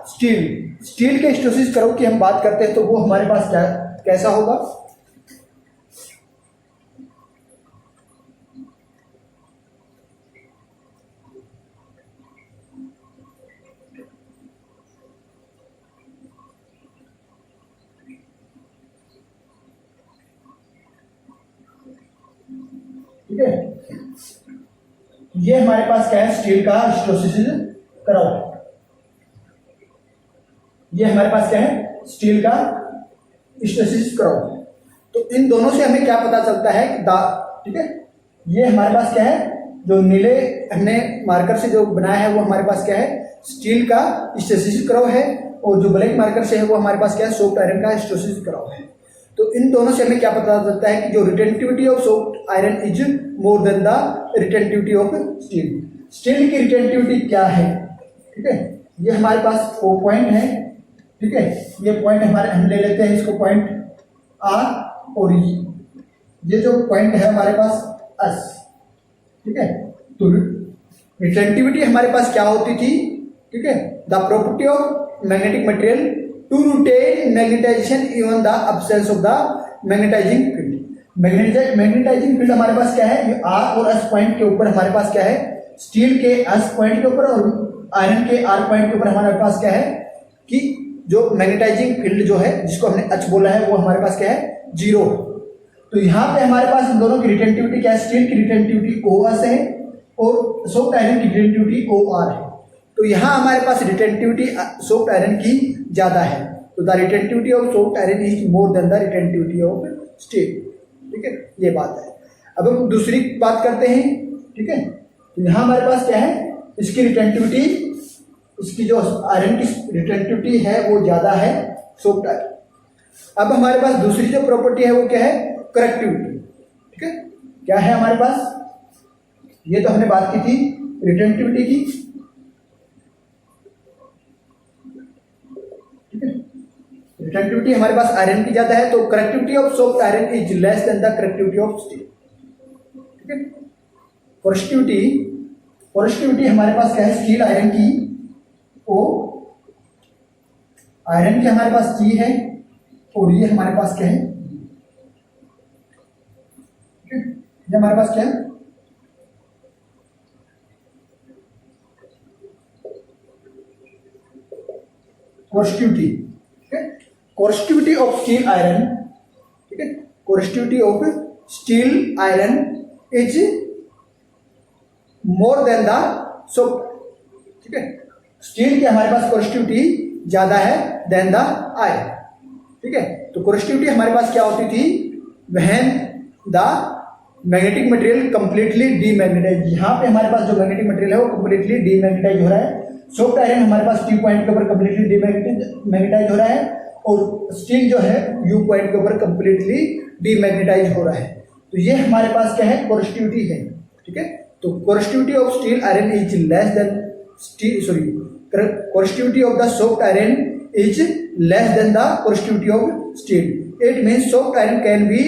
steel. Steel के हिस्टोसिस कर्व की हम बात करते हैं तो वो हमारे पास क्या कैसा होगा, ठीक है। ये हमारे पास क्या है, स्टील का हिस्टोसिस कर्व, ये हमारे पास क्या है स्टील का हिस्टोसिस कर्व। तो इन दोनों से हमें क्या पता चलता है कि ठीक है, ये हमारे पास क्या है, जो नीले हमने मार्कर से जो बनाया है वो हमारे पास क्या है स्टील का हिस्टोसिस कर्व है, और जो ब्लैक मार्कर से है वो हमारे पास क्या है सॉफ्ट आयरन का हिस्टोसिस कर्व है। तो इन दोनों से हमें क्या पता चलता है कि जो retentivity of soft iron is more than the retentivity of steel. Steel की रिटेंटिविटी क्या है, ठीक है। ये हमारे पास वो पॉइंट है, ठीक है। ये पॉइंट हमारे हम ले लेते हैं इसको पॉइंट आर, और ये जो पॉइंट है हमारे पास एस, ठीक है। तो रिटेंटिविटी हमारे पास क्या होती थी, ठीक है, the property of magnetic material to retain magnetisation even the absence of the magnetising field. Magnetising field हमारे पास क्या है, आर और एस पॉइंट के ऊपर हमारे पास क्या है, स्टील के एस पॉइंट के ऊपर और आयरन के आर पॉइंट के ऊपर हमारे पास क्या है कि जो मैग्नेटाइजिंग फील्ड जो है जिसको हमने एच बोला है वो हमारे पास क्या है जीरो। तो यहाँ पे हमारे पास इन दोनों की रिटेंटिविटी क्या है, स्टील की रिटेंटिविटी ओ एस है और सॉफ्ट आयरन की रिटेंटिविटी ओ आर है। तो यहाँ हमारे पास रिटेंटिविटी सॉफ्ट आयरन की ज्यादा है, तो the retentivity of soft iron is more than the retentivity of steel, ठीक है। ये बात है। अब हम दूसरी बात करते हैं, ठीक है। तो यहाँ हमारे पास क्या है, इसकी रिटेंटिविटी, इसकी जो आयरन की रिटेंटिविटी है वो ज्यादा है सॉफ्ट आयरन। अब हमारे पास दूसरी जो प्रॉपर्टी है वो क्या है, करेक्टिविटी, ठीक है। क्या है हमारे पास, ये तो हमने बात की थी रिटेंटिविटी की, ठीक है। रिटेंटिविटी हमारे पास आयरन की ज्यादा है, तो coercivity of soft iron is less than the coercivity of steel, ठीक है। पोरेसिटी हमारे पास क्या है, स्टील आयरन की ओ, आयरन की हमारे पास जी है, और ये हमारे पास क्या है, ठीक है। ये हमारे पास क्या है, कोरेसिटिविटी, ठीक है। कोरेसिटिविटी ऑफ स्टील आयरन, ठीक है, coercivity of steel iron is more than the soft, ठीक है। स्टील की हमारे पास कोरेसिटिविटी ज्यादा है देन द आयरन, ठीक है। तो कोरेसिटिविटी हमारे पास क्या होती थी, when the magnetic material completely demagnetise. यहाँ पे हमारे पास जो मैग्नेटिक मटेरियल है वो कंप्लीटली डीमैग्नेटाइज हो रहा है। सॉफ्ट आयरन हमारे पास टी पॉइंट के ऊपर कंप्लीटली डीमैग्नेटाइज हो रहा है, और स्टील जो है यू पॉइंट के ऊपर कंप्लीटली डीमैग्नेटाइज हो रहा है। तो ये हमारे पास क्या है, कोरेसिटिविटी है, ठीक है। तो coercivity of steel iron is less than coercivity of the soft iron is less than the coercivity of steel. It means soft iron can be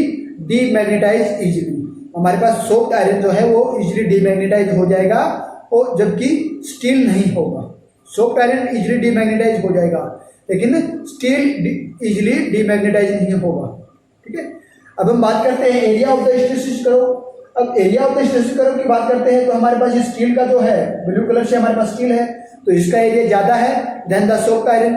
demagnetise easily. हमारे पास सॉफ्ट आयरन जो है वो इजीली डीमैग्नेटाइज हो जाएगा, और जबकि steel नहीं होगा। सॉफ्ट आयरन इजीली डीमैग्नेटाइज हो जाएगा, लेकिन स्टील इजीली डीमैग्नेटाइज नहीं होगा, ठीक है। अब हम बात करते हैं area of the hysteresis curve. अब area of the hysteresis curve की बात करते हैं तो हमारे पास ये स्टील का जो है ब्लू कलर से हमारे पास स्टील है, तो इसका एरिया ज्यादा है देन द सॉफ्ट आयरन,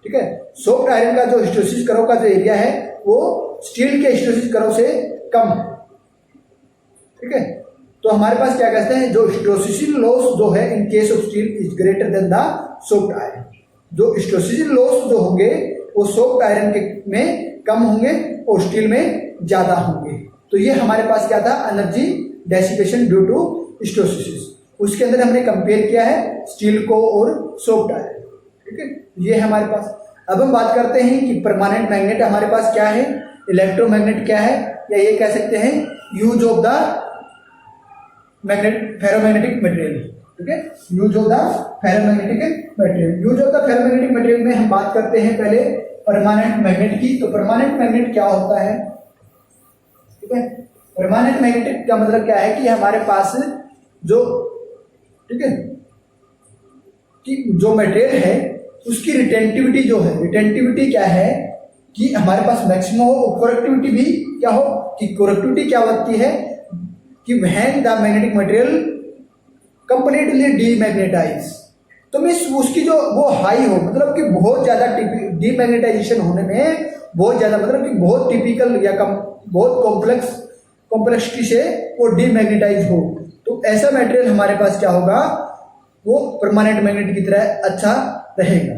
ठीक है। सॉफ्ट आयरन का जो हिस्टोसिस कर्व का जो एरिया है वो स्टील के हिस्टोसिस कर्व से कम है, ठीक है। तो हमारे पास क्या कहते हैं, जो स्टोसिसिल लॉस जो है in case of steel is greater than the soft iron. जो स्टोसिसिल लॉस जो होंगे वो सॉफ्ट आयरन के में कम होंगे और स्टील में ज्यादा होंगे। तो ये हमारे पास क्या था, एनर्जी डेसिपेशन ड्यू टू स्टोसिस। उसके अंदर हमने कंपेयर किया है स्टील को और सॉफ्ट आयरन। ठीक है, ये है हमारे पास। अब हम बात करते हैं कि परमानेंट मैग्नेट हमारे पास क्या है, इलेक्ट्रोमैग्नेट क्या है, या ये कह सकते हैं use of the magnet ferromagnetic material. ठीक है, use of the ferromagnetic material. Use of the ferromagnetic material में हम बात करते हैं पहले परमानेंट मैग्नेट की। तो परमानेंट मैग्नेट क्या होता है, ठीक है, परमानेंट मैग्नेटिक का मतलब क्या है कि हमारे पास जो, ठीक है, कि जो मटेरियल है उसकी रिटेंटिविटी जो है, रिटेंटिविटी क्या है कि हमारे पास मैक्सिमम हो, कोरेक्टिविटी भी क्या हो, कि कोरेक्टिविटी क्या होती है कि when the magnetic material completely demagnetise, तो मीन्स उसकी जो वो हाई हो, मतलब कि बहुत ज्यादा डीमैग्नेटाइजेशन होने में बहुत ज्यादा, मतलब कि बहुत टिपिकल या बहुत कॉम्प्लेक्सिटी से वो डीमैग्नेटाइज हो, तो ऐसा मटेरियल हमारे पास क्या होगा, वो परमानेंट मैग्नेट की तरह अच्छा रहेगा।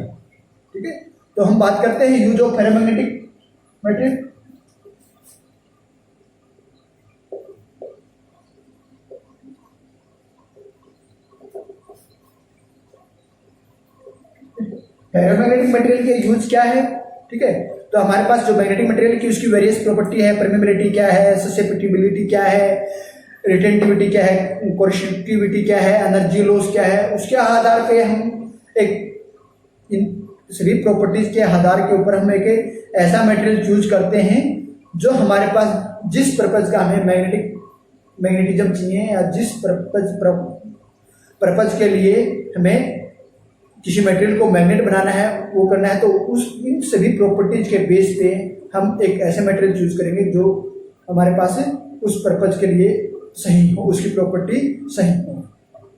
ठीक है, तो हम बात करते हैं use of ferromagnetic material. Ferromagnetic material के यूज क्या है, ठीक है, तो हमारे पास जो मैग्नेटिक मटेरियल की उसकी वेरियस प्रॉपर्टी है, परमेबिलिटी क्या है, ससेप्टिबिलिटी क्या है, रिटेंटिविटी क्या है, कोरेक्टिविटी क्या है, एनर्जी लॉस क्या है, उसके आधार पे हम एक इन सभी प्रॉपर्टीज के आधार के ऊपर हम एक ऐसा मटेरियल चूज करते हैं जो हमारे पास जिस पर्पज का हमें मैग्नेटिज्म चाहिए या जिस पर्पज के लिए हमें किसी मटेरियल को मैग्नेट बनाना है, वो करना है, तो उस इन सभी प्रॉपर्टीज के बेस पे हम एक ऐसे मटेरियल चूज करेंगे जो हमारे पास उस पर्पज के लिए सही हो, उसकी प्रॉपर्टी सही हो।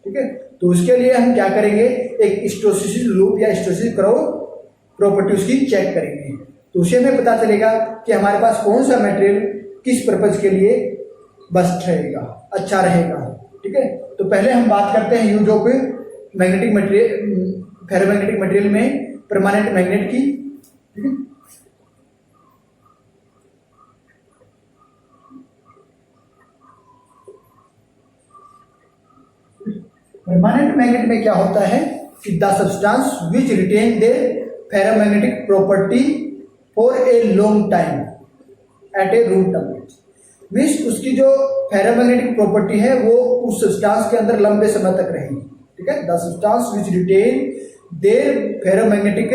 ठीक है, तो उसके लिए हम क्या करेंगे, एक स्टोसिस लूप या स्टोसिस कर्व प्रॉपर्टी उसकी चेक करेंगे, तो उसे हमें पता चलेगा कि हमारे पास कौन सा मटेरियल किस पर्पज के लिए बेस्ट रहेगा, अच्छा रहेगा। ठीक है, तो पहले हम बात करते हैं use of magnetic material, ferromagnetic material में परमानेंट मैग्नेट की। ठीक है, परमानेंट मैग्नेट में क्या होता है कि the substance which retain their ferromagnetic property for a long time at a room temperature, means उसकी जो फेरोमैग्नेटिक प्रॉपर्टी है वो उस सब्सटेंस के अंदर लंबे समय तक रहेगी। ठीक है, the substance which retain their ferromagnetic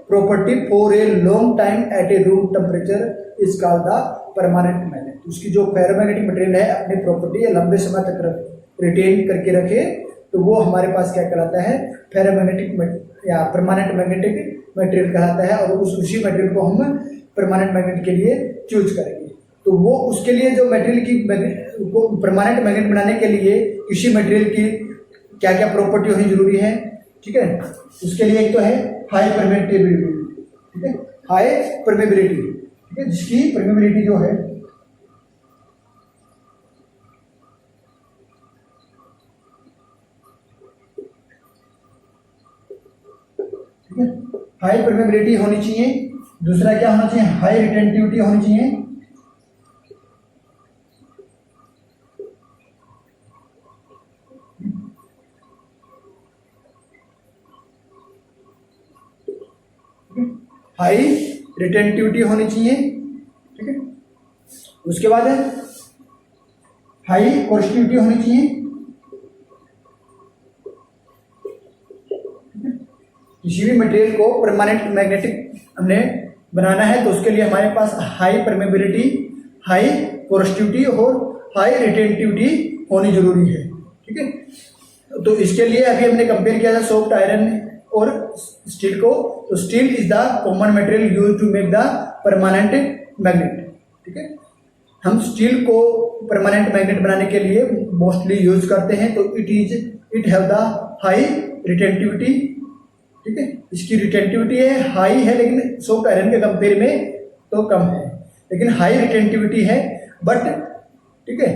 property for a long time at a room temperature is called the permanent magnet. उसकी जो फेरोमैग्नेटिक मटेरियल है अपनी प्रॉपर्टी लंबे समय तक रिटेन करके रखे, तो वो हमारे पास क्या कहलाता है, फेरोमैग्नेटिक या परमानेंट मैग्नेटिक मटेरियल कहलाता है, और उसी मटेरियल को हम परमानेंट मैग्नेट के लिए चूज करेंगे। तो वो उसके लिए जो मटेरियल की परमानेंट मैग्नेट बनाने के लिए किसी मटेरियल की क्या क्या प्रॉपर्टी होनी जरूरी है। ठीक है, उसके लिए एक तो है हाई परमेबिलिटी। ठीक है, हाई परमेबिलिटी, ठीक है, जिसकी परमेबिलिटी जो है हाई परमेबिलिटी होनी चाहिए। दूसरा क्या होना चाहिए, हाई रिटेंटिविटी होनी चाहिए। हाई रिटेंटिविटी होनी चाहिए। ठीक है, उसके बाद हाई कोरेक्टिविटी होनी चाहिए। किसी भी मटेरियल को परमानेंट मैग्नेटिक हमने बनाना है तो उसके लिए हमारे पास हाई परमेबिलिटी, हाई कोरेक्टिविटी और हाई रिटेंटिविटी होनी जरूरी है। ठीक है, तो इसके लिए अभी हमने कंपेयर किया था सॉफ्ट आयरन और स्टील को। तो steel is the common material use to make the permanent magnet. ठीक है, हम स्टील को परमानेंट मैग्नेट बनाने के लिए मोस्टली यूज करते हैं। तो it have the high retentivity. ठीक है, इसकी रिटेंटिविटी है हाई है, लेकिन सॉफ्ट आयरन के कंपेयर में तो कम है, लेकिन हाई रिटेंटिविटी है। बट ठीक है,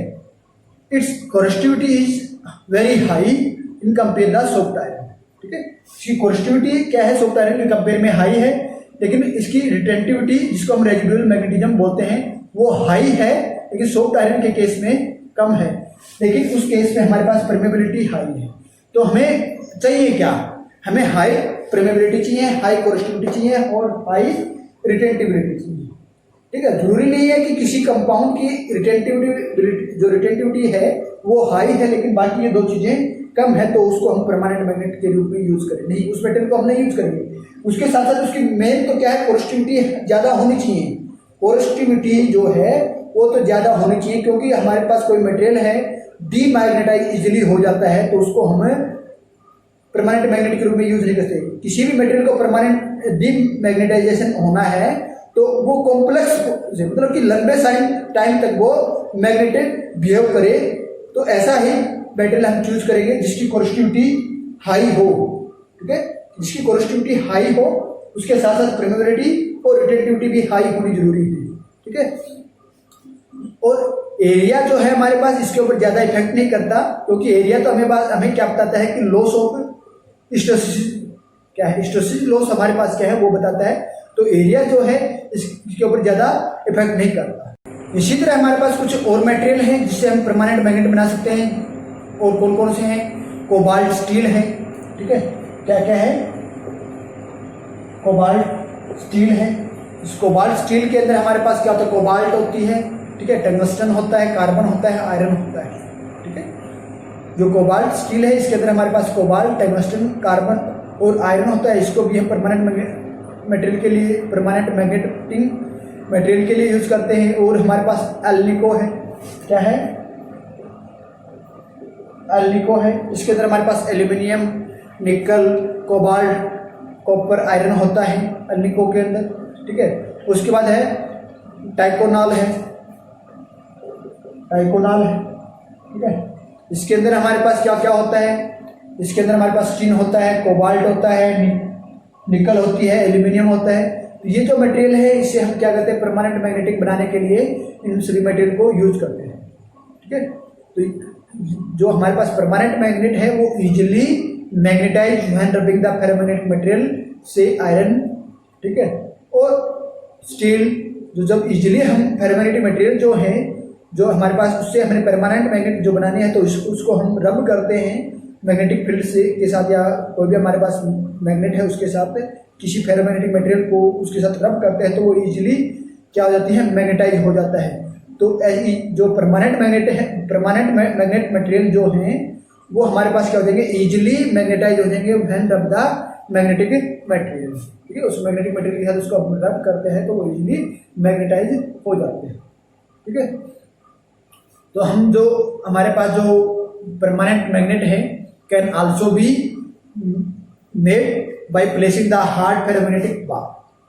its coercivity is very high in compare the soft iron, ठीक है। इसकी कोरेस्टिविटी क्या है, सॉफ्ट आयरन के कंपेयर में हाई है, लेकिन इसकी रिटेंटिविटी जिसको हम रेजिडुअल मैग्नेटिज्म बोलते हैं वो हाई है, लेकिन सॉफ्ट आयरन के केस में कम है। लेकिन उस केस में हमारे पास परमेबिलिटी हाई है। तो हमें चाहिए क्या, हमें हाई परमेबिलिटी चाहिए, हाई कोरेस्टिविटी चाहिए और हाई रिटेंटिविटी चाहिए, ठीक है। जरूरी नहीं है कि किसी कंपाउंड की रिटेंटिविटी जो रिटेंटिविटी है वो हाई है, लेकिन बाकी ये दो चीजें कम है तो उसको हम परमानेंट मैग्नेट के रूप में यूज करें, नहीं उस मेटेरियल को हम नहीं यूज करेंगे। उसके साथ साथ उसकी मेन तो क्या है, कोरेस्टिविटी ज्यादा होनी चाहिए। कोरेस्टिविटी जो है वो तो ज्यादा होनी चाहिए, क्योंकि हमारे पास कोई मटेरियल है डीमैग्नेटाइज इजिली हो जाता है तो उसको हमें परमानेंट मैग्नेट के रूप में यूज नहीं करते। किसी भी मटेरियल को परमानेंट डीमैग्नेटाइजेशन होना है तो वो कॉम्प्लेक्स मतलब कि लंबे टाइम तक वो मैग्नेटिक बिहेव करे, तो ऐसा ही मटेरियल हम चूज करेंगे जिसकी कोरेस्टिविटी हाई हो, ठीक है। जिसकी कोरेस्टिविटी हाई हो, उसके साथ साथ परमेबिलिटी और रिटेंटिविटी भी हाई होनी जरूरी है, ठीक है। और एरिया जो है हमारे पास इसके ऊपर ज्यादा इफेक्ट नहीं करता, क्योंकि एरिया तो हमें क्या बताता है कि लॉस ऑफ हिस्टोसिस क्या है, हिस्टोसिस लॉस हमारे पास क्या है वो बताता है। तो एरिया जो है इसके ऊपर ज्यादा इफेक्ट नहीं करता। इसी तरह हमारे पास कुछ और मटेरियल हैं जिससे हम परमानेंट मैग्नेट बना सकते हैं, और कौन कौन से हैं, कोबाल्ट स्टील है, ठीक है। क्या क्या है, कोबाल्ट स्टील है। इस कोबाल्ट स्टील के अंदर हमारे पास क्या होता है, कोबाल्ट होती है, ठीक है, टंगस्टन होता है, कार्बन होता है, आयरन होता है, ठीक है। जो कोबाल्ट स्टील है इसके अंदर हमारे पास कोबाल्ट, टंगस्टन, कार्बन और आयरन होता है। इसको भी हम परमानेंट मटेरियल के लिए, परमानेंट मैग्नेटिंग मटेरियल के लिए यूज करते हैं। और हमारे पास एल्निको है, क्या है, एल्निको है। इसके अंदर हमारे पास एल्यूमिनियम, निकल, कोबाल्ट, कॉपर, आयरन होता है एल्निको के अंदर, ठीक है। उसके बाद है टाइकोनाल है, टाइकोनाल है, ठीक है। इसके अंदर हमारे पास क्या क्या होता है, इसके अंदर हमारे पास टिन होता है, कोबाल्ट होता है, निकल होती है, एल्यूमिनियम होता है। तो ये जो मटेरियल है इसे हम क्या करते हैं, परमानेंट मैग्नेटिक बनाने के लिए इन सभी मटेरियल को यूज करते हैं, ठीक है। तो जो हमारे पास परमानेंट मैग्नेट है वो easily magnetise when rubbing the ferromagnetic material से आयरन, ठीक है। और स्टील जो जब इजिली हम फेरोमैग्नेटिक मटेरियल जो है जो हमारे पास उससे हमें परमानेंट मैग्नेट जो बनाने हैं तो उसको हम रब करते हैं मैग्नेटिक फील्ड से के साथ, या कोई भी हमारे पास मैग्नेट है उसके साथ किसी फेरोमैग्नेटिक मटेरियल को उसके साथ रब करते हैं तो वो इजिली क्या हो जाती है, मैग्नेटाइज हो जाता है। तो जो परमानेंट मैग्नेट है, परमानेंट मैग्नेट मटेरियल जो हैं वो हमारे पास क्या हो जाएंगे, इजिली मैग्नेटाइज हो जाएंगे व्हेन रब द मैग्नेटिक मटेरियल, ठीक है। उस मैग्नेटिक मटेरियल के साथ उसको हम रब करते हैं तो वो इजिली मैग्नेटाइज हो जाते हैं, ठीक है। तो हम जो हमारे पास जो परमानेंट मैग्नेट है can also be made by placing the hard ferromagnetic bar,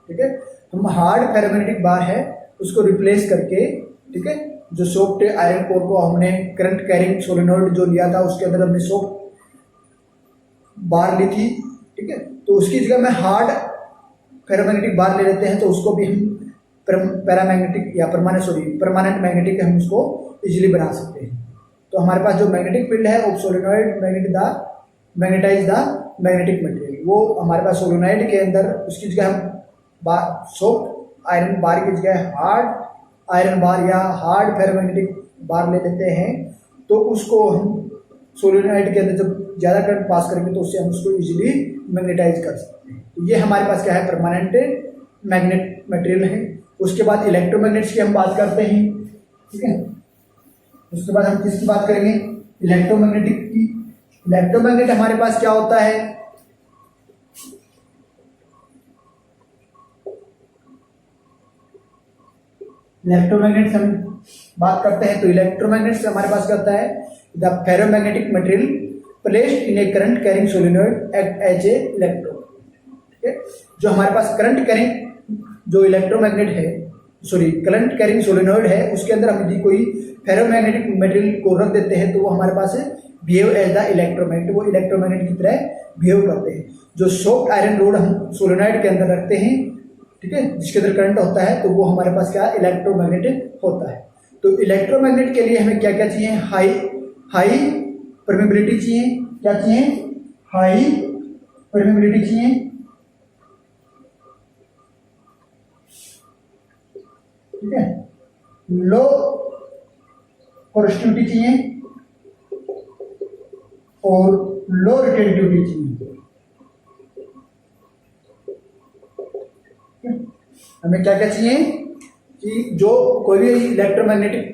ठीक है। हम हार्ड फेरोमैग्नेटिक बार है उसको रिप्लेस करके, ठीक है, जो सॉफ्ट आयरन कोर को हमने करंट कैरिंग सोलेनोइड जो लिया था उसके अंदर हमने सॉफ्ट बार ली थी, ठीक है। तो उसकी जगह में हार्ड फेरोमैग्नेटिक बार ले लेते हैं तो उसको भी हम पैरामैग्नेटिक या परमानेंट मैग्नेटिक हम उसको इजीली बना सकते हैं। तो हमारे पास जो मैग्नेटिक फील्ड है वो solenoid magnetise the magnetic material, वो हमारे पास सोलेनोइड के अंदर उसकी जगह हम सॉफ्ट आयरन बार की जगह हार्ड आयरन बार या हार्ड फेरोमैग्नेटिक बार ले लेते हैं। तो उसको हम सोलेनोइड के अंदर जब ज़्यादा करंट पास करेंगे तो उससे हम उसको इजीली मैग्नेटाइज कर सकते हैं। तो ये हमारे पास क्या है, परमानेंट मैग्नेट मटेरियल है। उसके बाद इलेक्ट्रोमैग्नेट्स की हम बात करते हैं, ठीक है। उसके बाद हम किसकी बात करेंगे, इलेक्ट्रोमैग्नेटिक की। इलेक्ट्रोमैग्नेट हमारे पास क्या होता है, इलेक्ट्रोमैग्नेट से हम बात करते हैं तो इलेक्ट्रोमैग्नेट से हमारे पास क्या होता है, the ferromagnetic material placed in a current carrying solenoid act as a electrode, ठीक है। जो हमारे पास करंट कैरिंग जो इलेक्ट्रोमैग्नेट है, करंट कैरिंग सोलेनोइड है उसके अंदर हम यदि कोई फेरोमैग्नेटिक मटेरियल को रख देते हैं तो वो हमारे पास बिहेव एज द इलेक्ट्रोमैग्नेट, वो इलेक्ट्रोमैग्नेट की तरह बिहेव करते हैं। जो सॉफ्ट आयरन रोड हम सोलेनोइड के अंदर रखते हैं, ठीक है, जिसके अंदर करंट होता है तो वो हमारे पास क्या इलेक्ट्रोमैग्नेट होता है। तो इलेक्ट्रोमैग्नेट के लिए हमें क्या क्या चाहिए, हाई हाई परमेबिलिटी चाहिए, क्या चाहिए, हाई परमेबिलिटी चाहिए, ठीक है, लो पोरोसिटी चाहिए और लो रिटेंटिविटी चाहिए। हमें क्या क्या चाहिए कि जो कोई भी इलेक्ट्रोमैग्नेटिक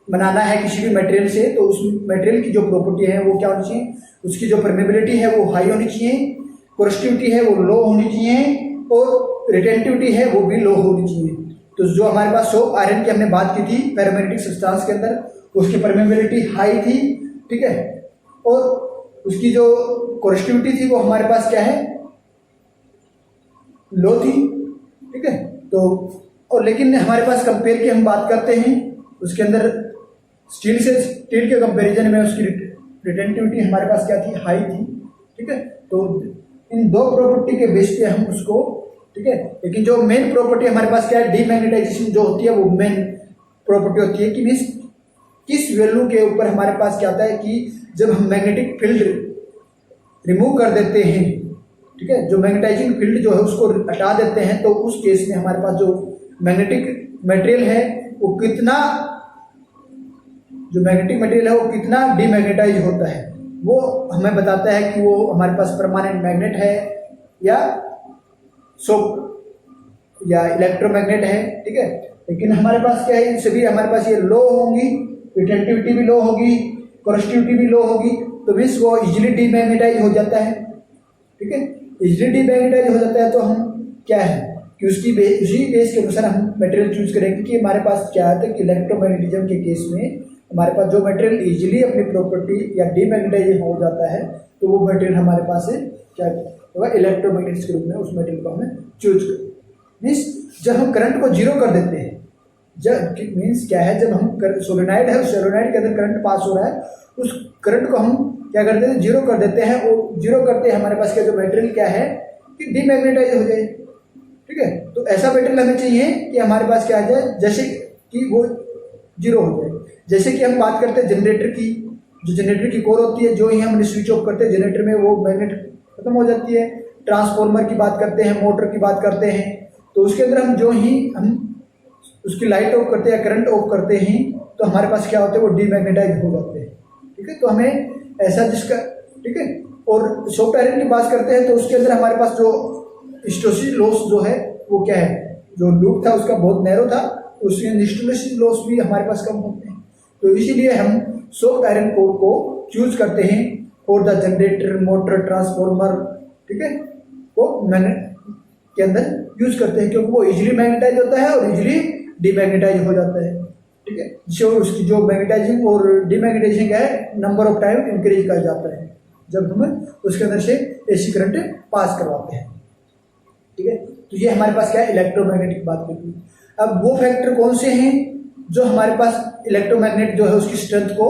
बनाना है किसी भी मटेरियल से, तो उस मटेरियल की जो प्रॉपर्टी है वो क्या होनी चाहिए, उसकी जो परमेबिलिटी है वो हाई होनी चाहिए, पोरोसिटी है वो लो होनी चाहिए और रिटेंटिविटी है वो भी लो होनी चाहिए। तो जो हमारे पास सोप आयरन की हमने बात की थी पैरामैग्नेटिक सब्सटेंस के अंदर, उसकी परमेबिलिटी हाई थी, ठीक है, और उसकी जो पोरोसिटी थी वो हमारे पास क्या है, लो थी, ठीक है। तो और लेकिन हमारे पास कंपेयर की हम बात करते हैं, उसके अंदर स्टील से स्टील के कंपैरिजन में उसकी रिटेंटिविटी हमारे पास क्या थी, हाई थी, ठीक है। तो इन दो प्रॉपर्टी के बेस पे हम उसको, ठीक है, लेकिन जो मेन प्रॉपर्टी हमारे पास क्या है, डीमैग्नेटाइजेशन जो होती है वो मेन प्रॉपर्टी होती है कि मीन्स किस वैल्यू के ऊपर हमारे पास क्या होता है कि जब हम मैग्नेटिक फील्ड रिमूव कर देते हैं, ठीक है, जो मैग्नेटाइजिंग फील्ड जो है उसको हटा देते हैं, तो उस केस में हमारे पास जो मैग्नेटिक मटेरियल है वो कितना, जो मैग्नेटिक मटेरियल है वो कितना डीमैग्नेटाइज होता है, वो हमें बताता है कि वो हमारे पास परमानेंट मैग्नेट है या सोप या इलेक्ट्रोमैग्नेट है, ठीक है। लेकिन हमारे पास क्या है, सभी हमारे पास ये लो होंगी, रिटेंटिविटी भी लो होगी, पोरोसिटी भी लो होगी, तो मीन्स वो इजिली डीमैग्नेटाइज हो जाता है, ठीक है। इजिली डीमैग्नेटाइज हो जाता है तो हम क्या है कि उसी बेस के अनुसार हम मटेरियल चूज करेंगे कि हमारे पास क्या है कि इलेक्ट्रोमैग्नेटिज्म के केस में हमारे पास जो मटेरियल इजीली अपनी प्रॉपर्टी या डीमैग्नेटाइज हो जाता है तो वो मटेरियल हमारे पास है क्या होगा, इलेक्ट्रोमैग्नेटिक्स के रूप में उस मटेरियल को हमें चूज करें। मीन्स जब हम करंट को जीरो कर देते हैं, जब मीन्स क्या है, जब हम सोलेनॉइड है उस सोलेनॉइड के अंदर करंट पास हो रहा है, उस करंट को हम क्या करते हैं, जीरो कर देते हैं, और जीरो करते हैं हमारे पास क्या जो मटेरियल क्या है कि डीमैग्नेटाइज हो जाए, ठीक है। तो ऐसा मटेरियल हमें चाहिए कि हमारे पास क्या आ जाए, जैसे कि वो जीरो हो जाए। जैसे कि हम बात करते हैं जनरेटर की, जो जनरेटर की कोर होती है, जो ही हम स्विच ऑफ करते हैं जनरेटर में वो मैग्नेट खत्म हो जाती है। ट्रांसफार्मर की बात करते हैं, मोटर की बात करते हैं, तो उसके अंदर हम जो ही हम उसकी लाइट ऑफ करते हैं या करंट ऑफ करते हैं तो हमारे पास क्या होता है, वो डीमैग्नेटाइज हो जाते हैं, ठीक है। तो हमें ऐसा जिसका, ठीक है। और सॉफ्ट आयरन की बात करते हैं तो उसके अंदर हमारे पास जो हिस्टोसिस लॉस जो है वो क्या है, जो लूप था उसका बहुत नैरो था, उसके हिस्टोसिस लॉस भी हमारे पास कम होते हैं। तो इसीलिए हम सॉफ्ट आयरन कोर को चूज करते हैं for the generator, motor, transformer, ठीक है, वो मैग्नेट के अंदर यूज करते हैं क्योंकि वो इजीली मैग्नेटाइज होता है और इजीली डीमैग्नेटाइज हो जाता है, ठीक है। जिससे उसकी जो मैग्नेटाइजिंग और डीमैग्नेटाइजिंग का है नंबर ऑफ टाइम इंक्रीज कर जाता है जब हम उसके अंदर से एसी करंट पास करवाते हैं, ठीक है। तो ये हमारे पास क्या है, इलेक्ट्रोमैग्नेटिक बात करती है। अब वो फैक्टर कौन से हैं जो हमारे पास इलेक्ट्रोमैग्नेट जो है उसकी स्ट्रेंथ को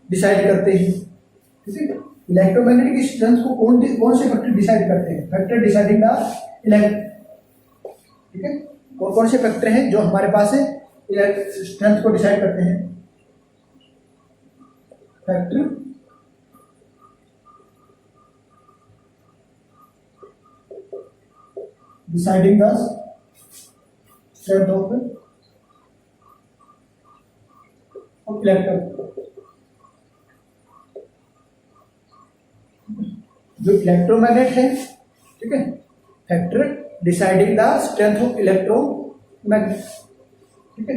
डिसाइड करते हैं, ठीक है। इलेक्ट्रोमैग्नेटिक की स्ट्रेंथ को कौन से फैक्टर डिसाइड करते हैं, फैक्टर डिसाइडिंग द इलेक्ट्रो, ठीक है। कौन से फैक्टर हैं जो हमारे पास स्ट्रेंथ को डिसाइड करते हैं, factor deciding the strength of electro, जो इलेक्ट्रोमैग्नेट है, ठीक है, factor deciding the strength of electromagnet, ठीक है,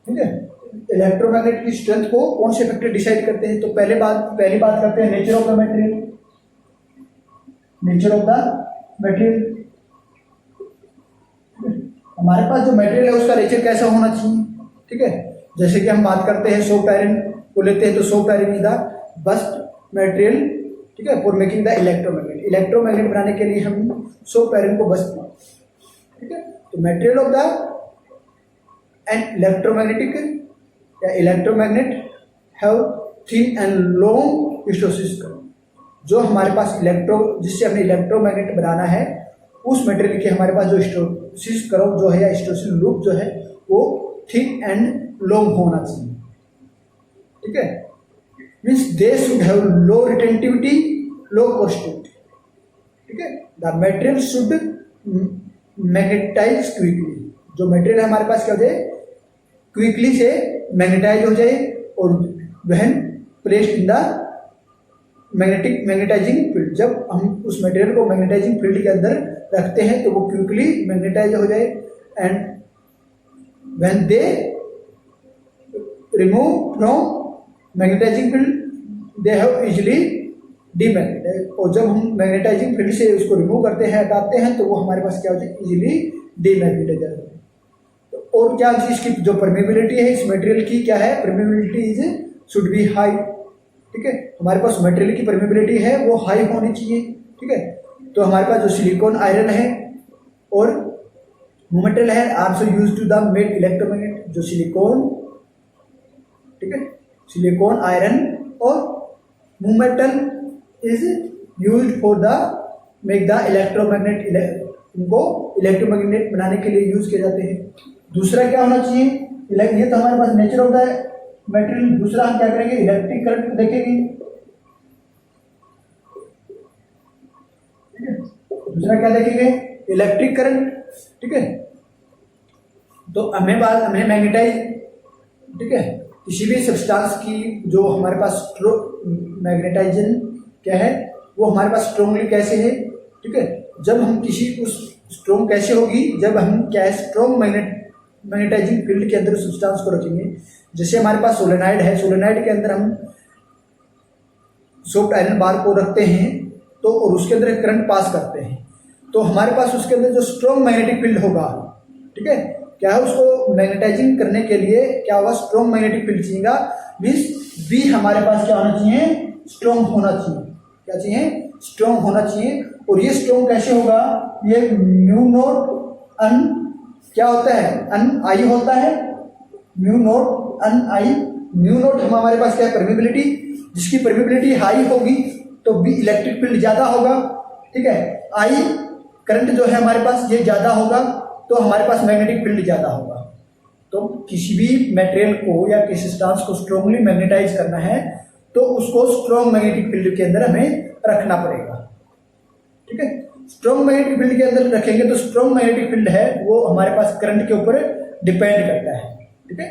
ठीक है। इलेक्ट्रोमैग्नेट की स्ट्रेंथ को कौन से फैक्टर डिसाइड करते हैं, तो पहली बात करते हैं nature of the material, nature of the material. हमारे पास जो मटेरियल है उसका नेचर कैसा होना चाहिए, ठीक है। जैसे कि हम बात करते हैं सॉफ्ट आयरन को लेते हैं तो soft iron is the best material, ठीक है, for making the electromagnet. Electromagnet बनाने के लिए हम सॉफ्ट आयरन को बेस्ट, ठीक है। तो material of the and electromagnetic या electromagnet have thin and long hysteresis curve. जो हमारे पास जिससे हमें इलेक्ट्रोमैग्नेट बनाना है उस मटेरियल के हमारे पास जो हिस्टोसिस कर्व जो है या हिस्टोसिस लूप जो है वो थिन एंड लॉन्ग होना चाहिए, ठीक है। Means they should have low retentivity, low coercivity, ठीक है। The material should magnetise quickly, जो मटेरियल हमारे पास क्या हो जाए, क्विकली से मैग्नेटाइज हो जाए, और when placed in the magnetising field, जब हम उस मटेरियल को मैग्नेटाइजिंग फील्ड के अंदर रखते हैं तो वो क्विकली मैग्नेटाइज हो जाए, and when they remove from magnetising field they have easily demagnetise, और जब हम मैग्नेटाइजिंग फील्ड से उसको रिमूव करते हैं, हटाते हैं, तो वो हमारे पास क्या हो जाए, इजिली डीमैग्नेटाइज हो जाए। तो और क्या इसकी जो परमेबिलिटी है इस मटेरियल की क्या है, permeability is should be high, ठीक है। हमारे पास मटेरियल की परमेबिलिटी है वो हाई होनी चाहिए, ठीक है। तो हमारे पास जो सिलिकॉन आयरन है और मटेरियल है also used to the made electromagnet, जो सिलिकॉन, ठीक है, सिलिकॉन आयरन और metal is used for the make the electromagnet, इनको इलेक्ट्रोमैग्नेट बनाने के लिए यूज किए जाते हैं। दूसरा क्या होना चाहिए, ये तो हमारे पास नेचर होता है मटेरियल। दूसरा हम क्या करेंगे, इलेक्ट्रिक करंट देखेंगे, ठीक है। दूसरा क्या देखेंगे, इलेक्ट्रिक करंट, ठीक है। तो हमें मैग्नेटाइज, ठीक है, किसी भी सब्सटेंस की जो हमारे पास मैग्नेटाइजन क्या है वो हमारे पास स्ट्रोंगली कैसे है, ठीक है। जब हम किसी उस स्ट्रोंग कैसे होगी, जब हम क्या है स्ट्रोंग मैग्नेटाइजिंग फील्ड के अंदर सब्सटेंस को रखेंगे। जैसे हमारे पास सोलेनाइड है, सोलेनाइड के अंदर हम सॉफ्ट आयरन बार को रखते हैं तो और उसके अंदर करंट पास करते हैं, तो हमारे पास उसके अंदर जो स्ट्रोंग मैग्नेटिक फील्ड होगा, ठीक है, क्या है उसको मैग्नेटाइजिंग करने के लिए क्या होगा, स्ट्रोंग मैग्नेटिक फील्ड चाहिएगा। मीन्स बी हमारे पास क्या होना चाहिए, स्ट्रोंग होना चाहिए, क्या चाहिए, स्ट्रोंग होना चाहिए। और ये स्ट्रोंग कैसे होगा, ये म्यू नॉट अन क्या होता है, अन आई होता है, mu not an I. Mu naught हमारे पास क्या है, परमेबिलिटी, जिसकी परमेबिलिटी हाई होगी तो बी इलेक्ट्रिक फील्ड ज्यादा होगा, ठीक है। आई करंट जो है हमारे पास ये ज्यादा होगा तो हमारे पास मैग्नेटिक फील्ड ज्यादा होगा। तो किसी भी मटेरियल को या किसी सब्सटेंस को स्ट्रांगली मैग्नेटाइज करना है तो उसको स्ट्रॉन्ग मैग्नेटिक फील्ड के अंदर हमें रखना पड़ेगा, ठीक है। स्ट्रॉन्ग मैग्नेटिक फील्ड के अंदर रखेंगे तो स्ट्रॉन्ग मैग्नेटिक फील्ड है वो हमारे पास करंट के ऊपर डिपेंड करता है, ठीक है।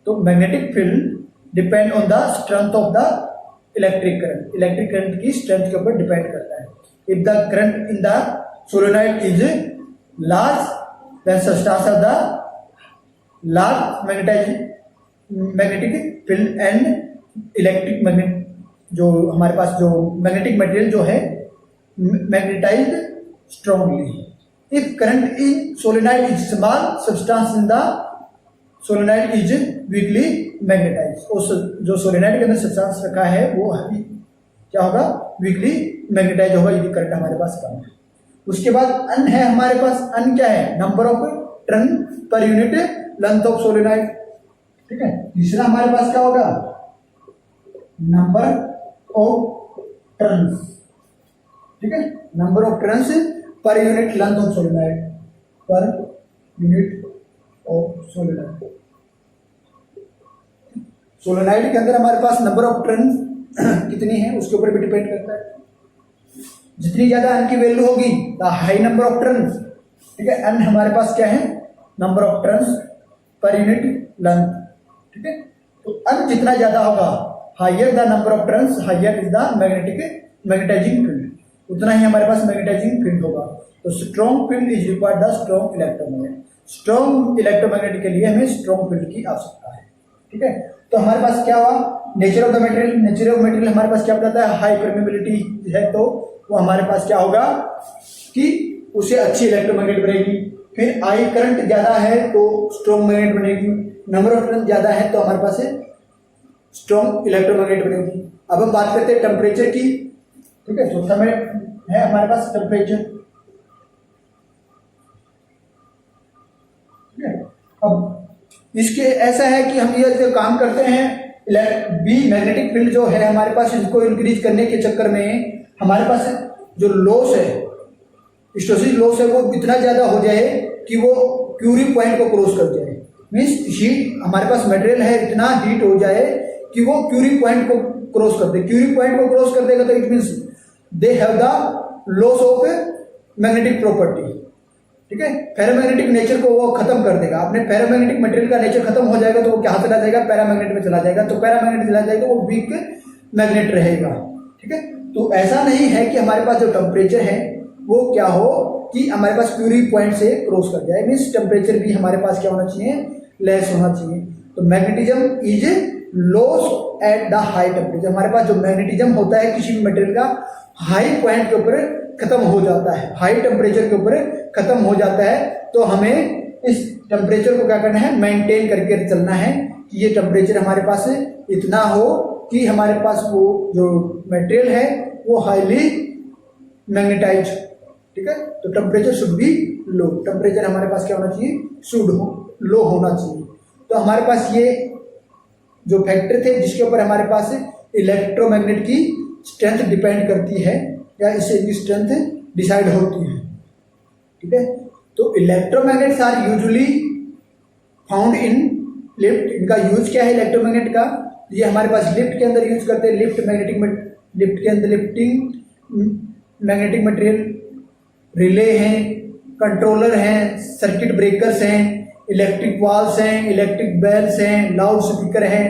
तो magnetic field depend on the strength of the electric current, electric current की स्ट्रेंथ के ऊपर डिपेंड करता है। If the current in the solenoid is large then substance of the large magnetic field and electric magnet, जो हमारे पास जो magnetic material जो है magnetised strongly. If current in solenoid is small substance in the solenoid is weakly magnetise, और जो solenoid के अंदर सब्सटेंस रखा है वो क्या होगा, वीकली मैग्नेटाइज होगा यदि करंट हमारे पास कम है। उसके बाद अन है हमारे पास, अन क्या है, नंबर ऑफ टर्न पर यूनिट लेंथ ऑफ सोलेनॉइड, ठीक है। तीसरा हमारे पास क्या होगा, नंबर ऑफ टर्न्स, ठीक है, number of turns per unit length of solenoid, per unit of solenoid. Solenoid के अंदर हमारे पास नंबर ऑफ टर्न्स कितनी है उसके ऊपर भी डिपेंड करता है। जितनी ज्यादा एन की वैल्यू होगी the high number of turns, ठीक है। एन हमारे पास क्या है, number of turns per unit length, ठीक है। तो एन जितना ज्यादा होगा, higher the number of turns higher is the magnetising field, उतना ही हमारे पास मैग्नेटाइजिंग फील्ड होगा। तो strong field is required the strong electromagnet, strong electromagnet के लिए हमें स्ट्रॉन्ग फील्ड की आवश्यकता है, ठीक है। तो हमारे पास क्या हुआ, nature of the material, nature of material हमारे पास क्या बताता है, हाई परमेबिलिटी है तो वो हमारे पास क्या होगा कि उसे अच्छी इलेक्ट्रोमैग्नेट बनेगी। फिर आई करंट ज्यादा है तो स्ट्रॉन्ग मैग्नेट बनेगी, नंबर ऑफ टर्न ज्यादा है तो हमारे पास स्ट्रॉन्ग इलेक्ट्रोमैग्नेट बनेगी। अब हम बात करते हैं टेम्परेचर की, ठीक है। चौथा में है हमारे पास टेम्परेचर, ठीक है। अब इसके ऐसा है कि हम ये जो काम करते हैं, बी मैग्नेटिक फील्ड जो है हमारे पास इसको इंक्रीज करने के चक्कर में हमारे पास जो लॉस है, हिस्टोसिस लॉस है वो इतना ज्यादा हो जाए कि वो क्यूरी पॉइंट को क्रॉस कर जाए। मीन्स हीट हमारे पास मटेरियल है इतना हीट हो जाए कि वो क्यूरी पॉइंट को क्रॉस कर दे, क्यूरी पॉइंट को क्रॉस कर देगा तो it means they have the loss of magnetic property, ठीक है। फेरोमैग्नेटिक नेचर को वो खत्म कर देगा। अपने फेरोमैग्नेटिक मटेरियल का नेचर खत्म हो जाएगा तो वो क्या चला जाएगा, पैरामैग्नेट में चला जाएगा। तो पैरामैग्नेट चला जाएगा तो वो वीक मैग्नेट रहेगा, ठीक है। तो ऐसा नहीं है कि हमारे पास जो टेम्परेचर है वो क्या हो कि हमारे पास क्यूरी पॉइंट से क्रॉस कर जाए, मीन्स टेम्परेचर भी हमारे पास क्या होना चाहिए, लेस होना चाहिए। तो magnetism is loss at the high temperature. हमारे पास जो मैग्नेटिज्म होता है किसी भी मटेरियल का हाई पॉइंट के ऊपर खत्म हो जाता है, हाई टेम्परेचर के ऊपर खत्म हो जाता है। तो हमें इस टेम्परेचर को क्या करना है, मेंटेन करके चलना है कि ये टेम्परेचर हमारे पास इतना हो कि हमारे पास वो जो मटेरियल है वो हाईली मैग्नेटाइज, ठीक है। तो temperature should be low, temperature हमारे पास क्या होना चाहिए, शुड लो होना चाहिए। तो हमारे पास ये जो फैक्टर थे जिसके ऊपर हमारे पास इलेक्ट्रोमैग्नेट की स्ट्रेंथ डिपेंड करती है या इससे इनकी स्ट्रेंथ डिसाइड होती है, ठीक है। तो electromagnets are usually found in lift. इनका यूज क्या है इलेक्ट्रोमैग्नेट का, ये हमारे पास लिफ्ट के अंदर यूज करते हैं। लिफ्ट के अंदर लिफ्टिंग मैग्नेटिक मटेरियल, रिले हैं, कंट्रोलर हैं, सर्किट ब्रेकर्स हैं, इलेक्ट्रिक वाल्व्स हैं, इलेक्ट्रिक बेल्स हैं, लाउड स्पीकर हैं,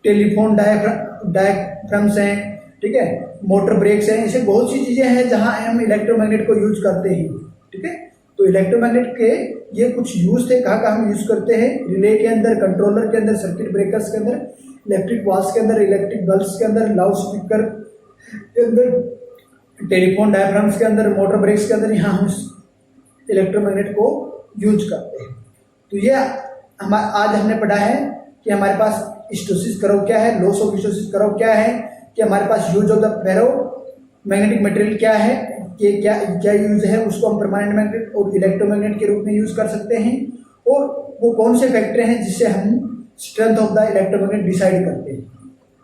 टेलीफोन डायफ्राम्स हैं, ठीक है, मोटर ब्रेक्स हैं। ऐसे बहुत सी चीजें हैं जहां हम इलेक्ट्रोमैग्नेट को यूज करते हैं, ठीक है। तो इलेक्ट्रोमैग्नेट के ये कुछ यूज थे, कहाँ कहाँ हम यूज करते हैं, रिले के अंदर, कंट्रोलर के अंदर, सर्किट ब्रेकर्स के अंदर, इलेक्ट्रिक वाल्व्स के अंदर, इलेक्ट्रिक बल्ब्स के अंदर, लाउड स्पीकर के अंदर, टेलीफोन डायफ्राम्स के अंदर, मोटर ब्रेक्स के अंदर, यहाँ हम इलेक्ट्रोमैग्नेट को यूज करते हैं। तो ये आज हमने पढ़ा है कि हमारे पास हिस्टैरिसीस कर्व क्या है, लॉस ऑफ हिस्टैरिसीस कर्व क्या है, कि हमारे पास use of the ferro magnetic material क्या है, कि क्या यूज है, उसको हम परमानेंट मैग्नेट और इलेक्ट्रोमैग्नेट के रूप में यूज कर सकते हैं, और वो कौन से फैक्टर हैं जिससे हम strength of the electromagnet decide करते हैं,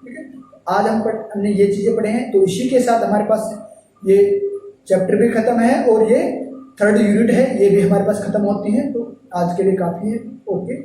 ठीक है। आज हमने ये चीजें पढ़े हैं। तो इसी के साथ हमारे पास ये चैप्टर भी खत्म है और ये 3rd यूनिट है, ये भी हमारे पास खत्म होती है। तो आज के लिए काफी है। ओके।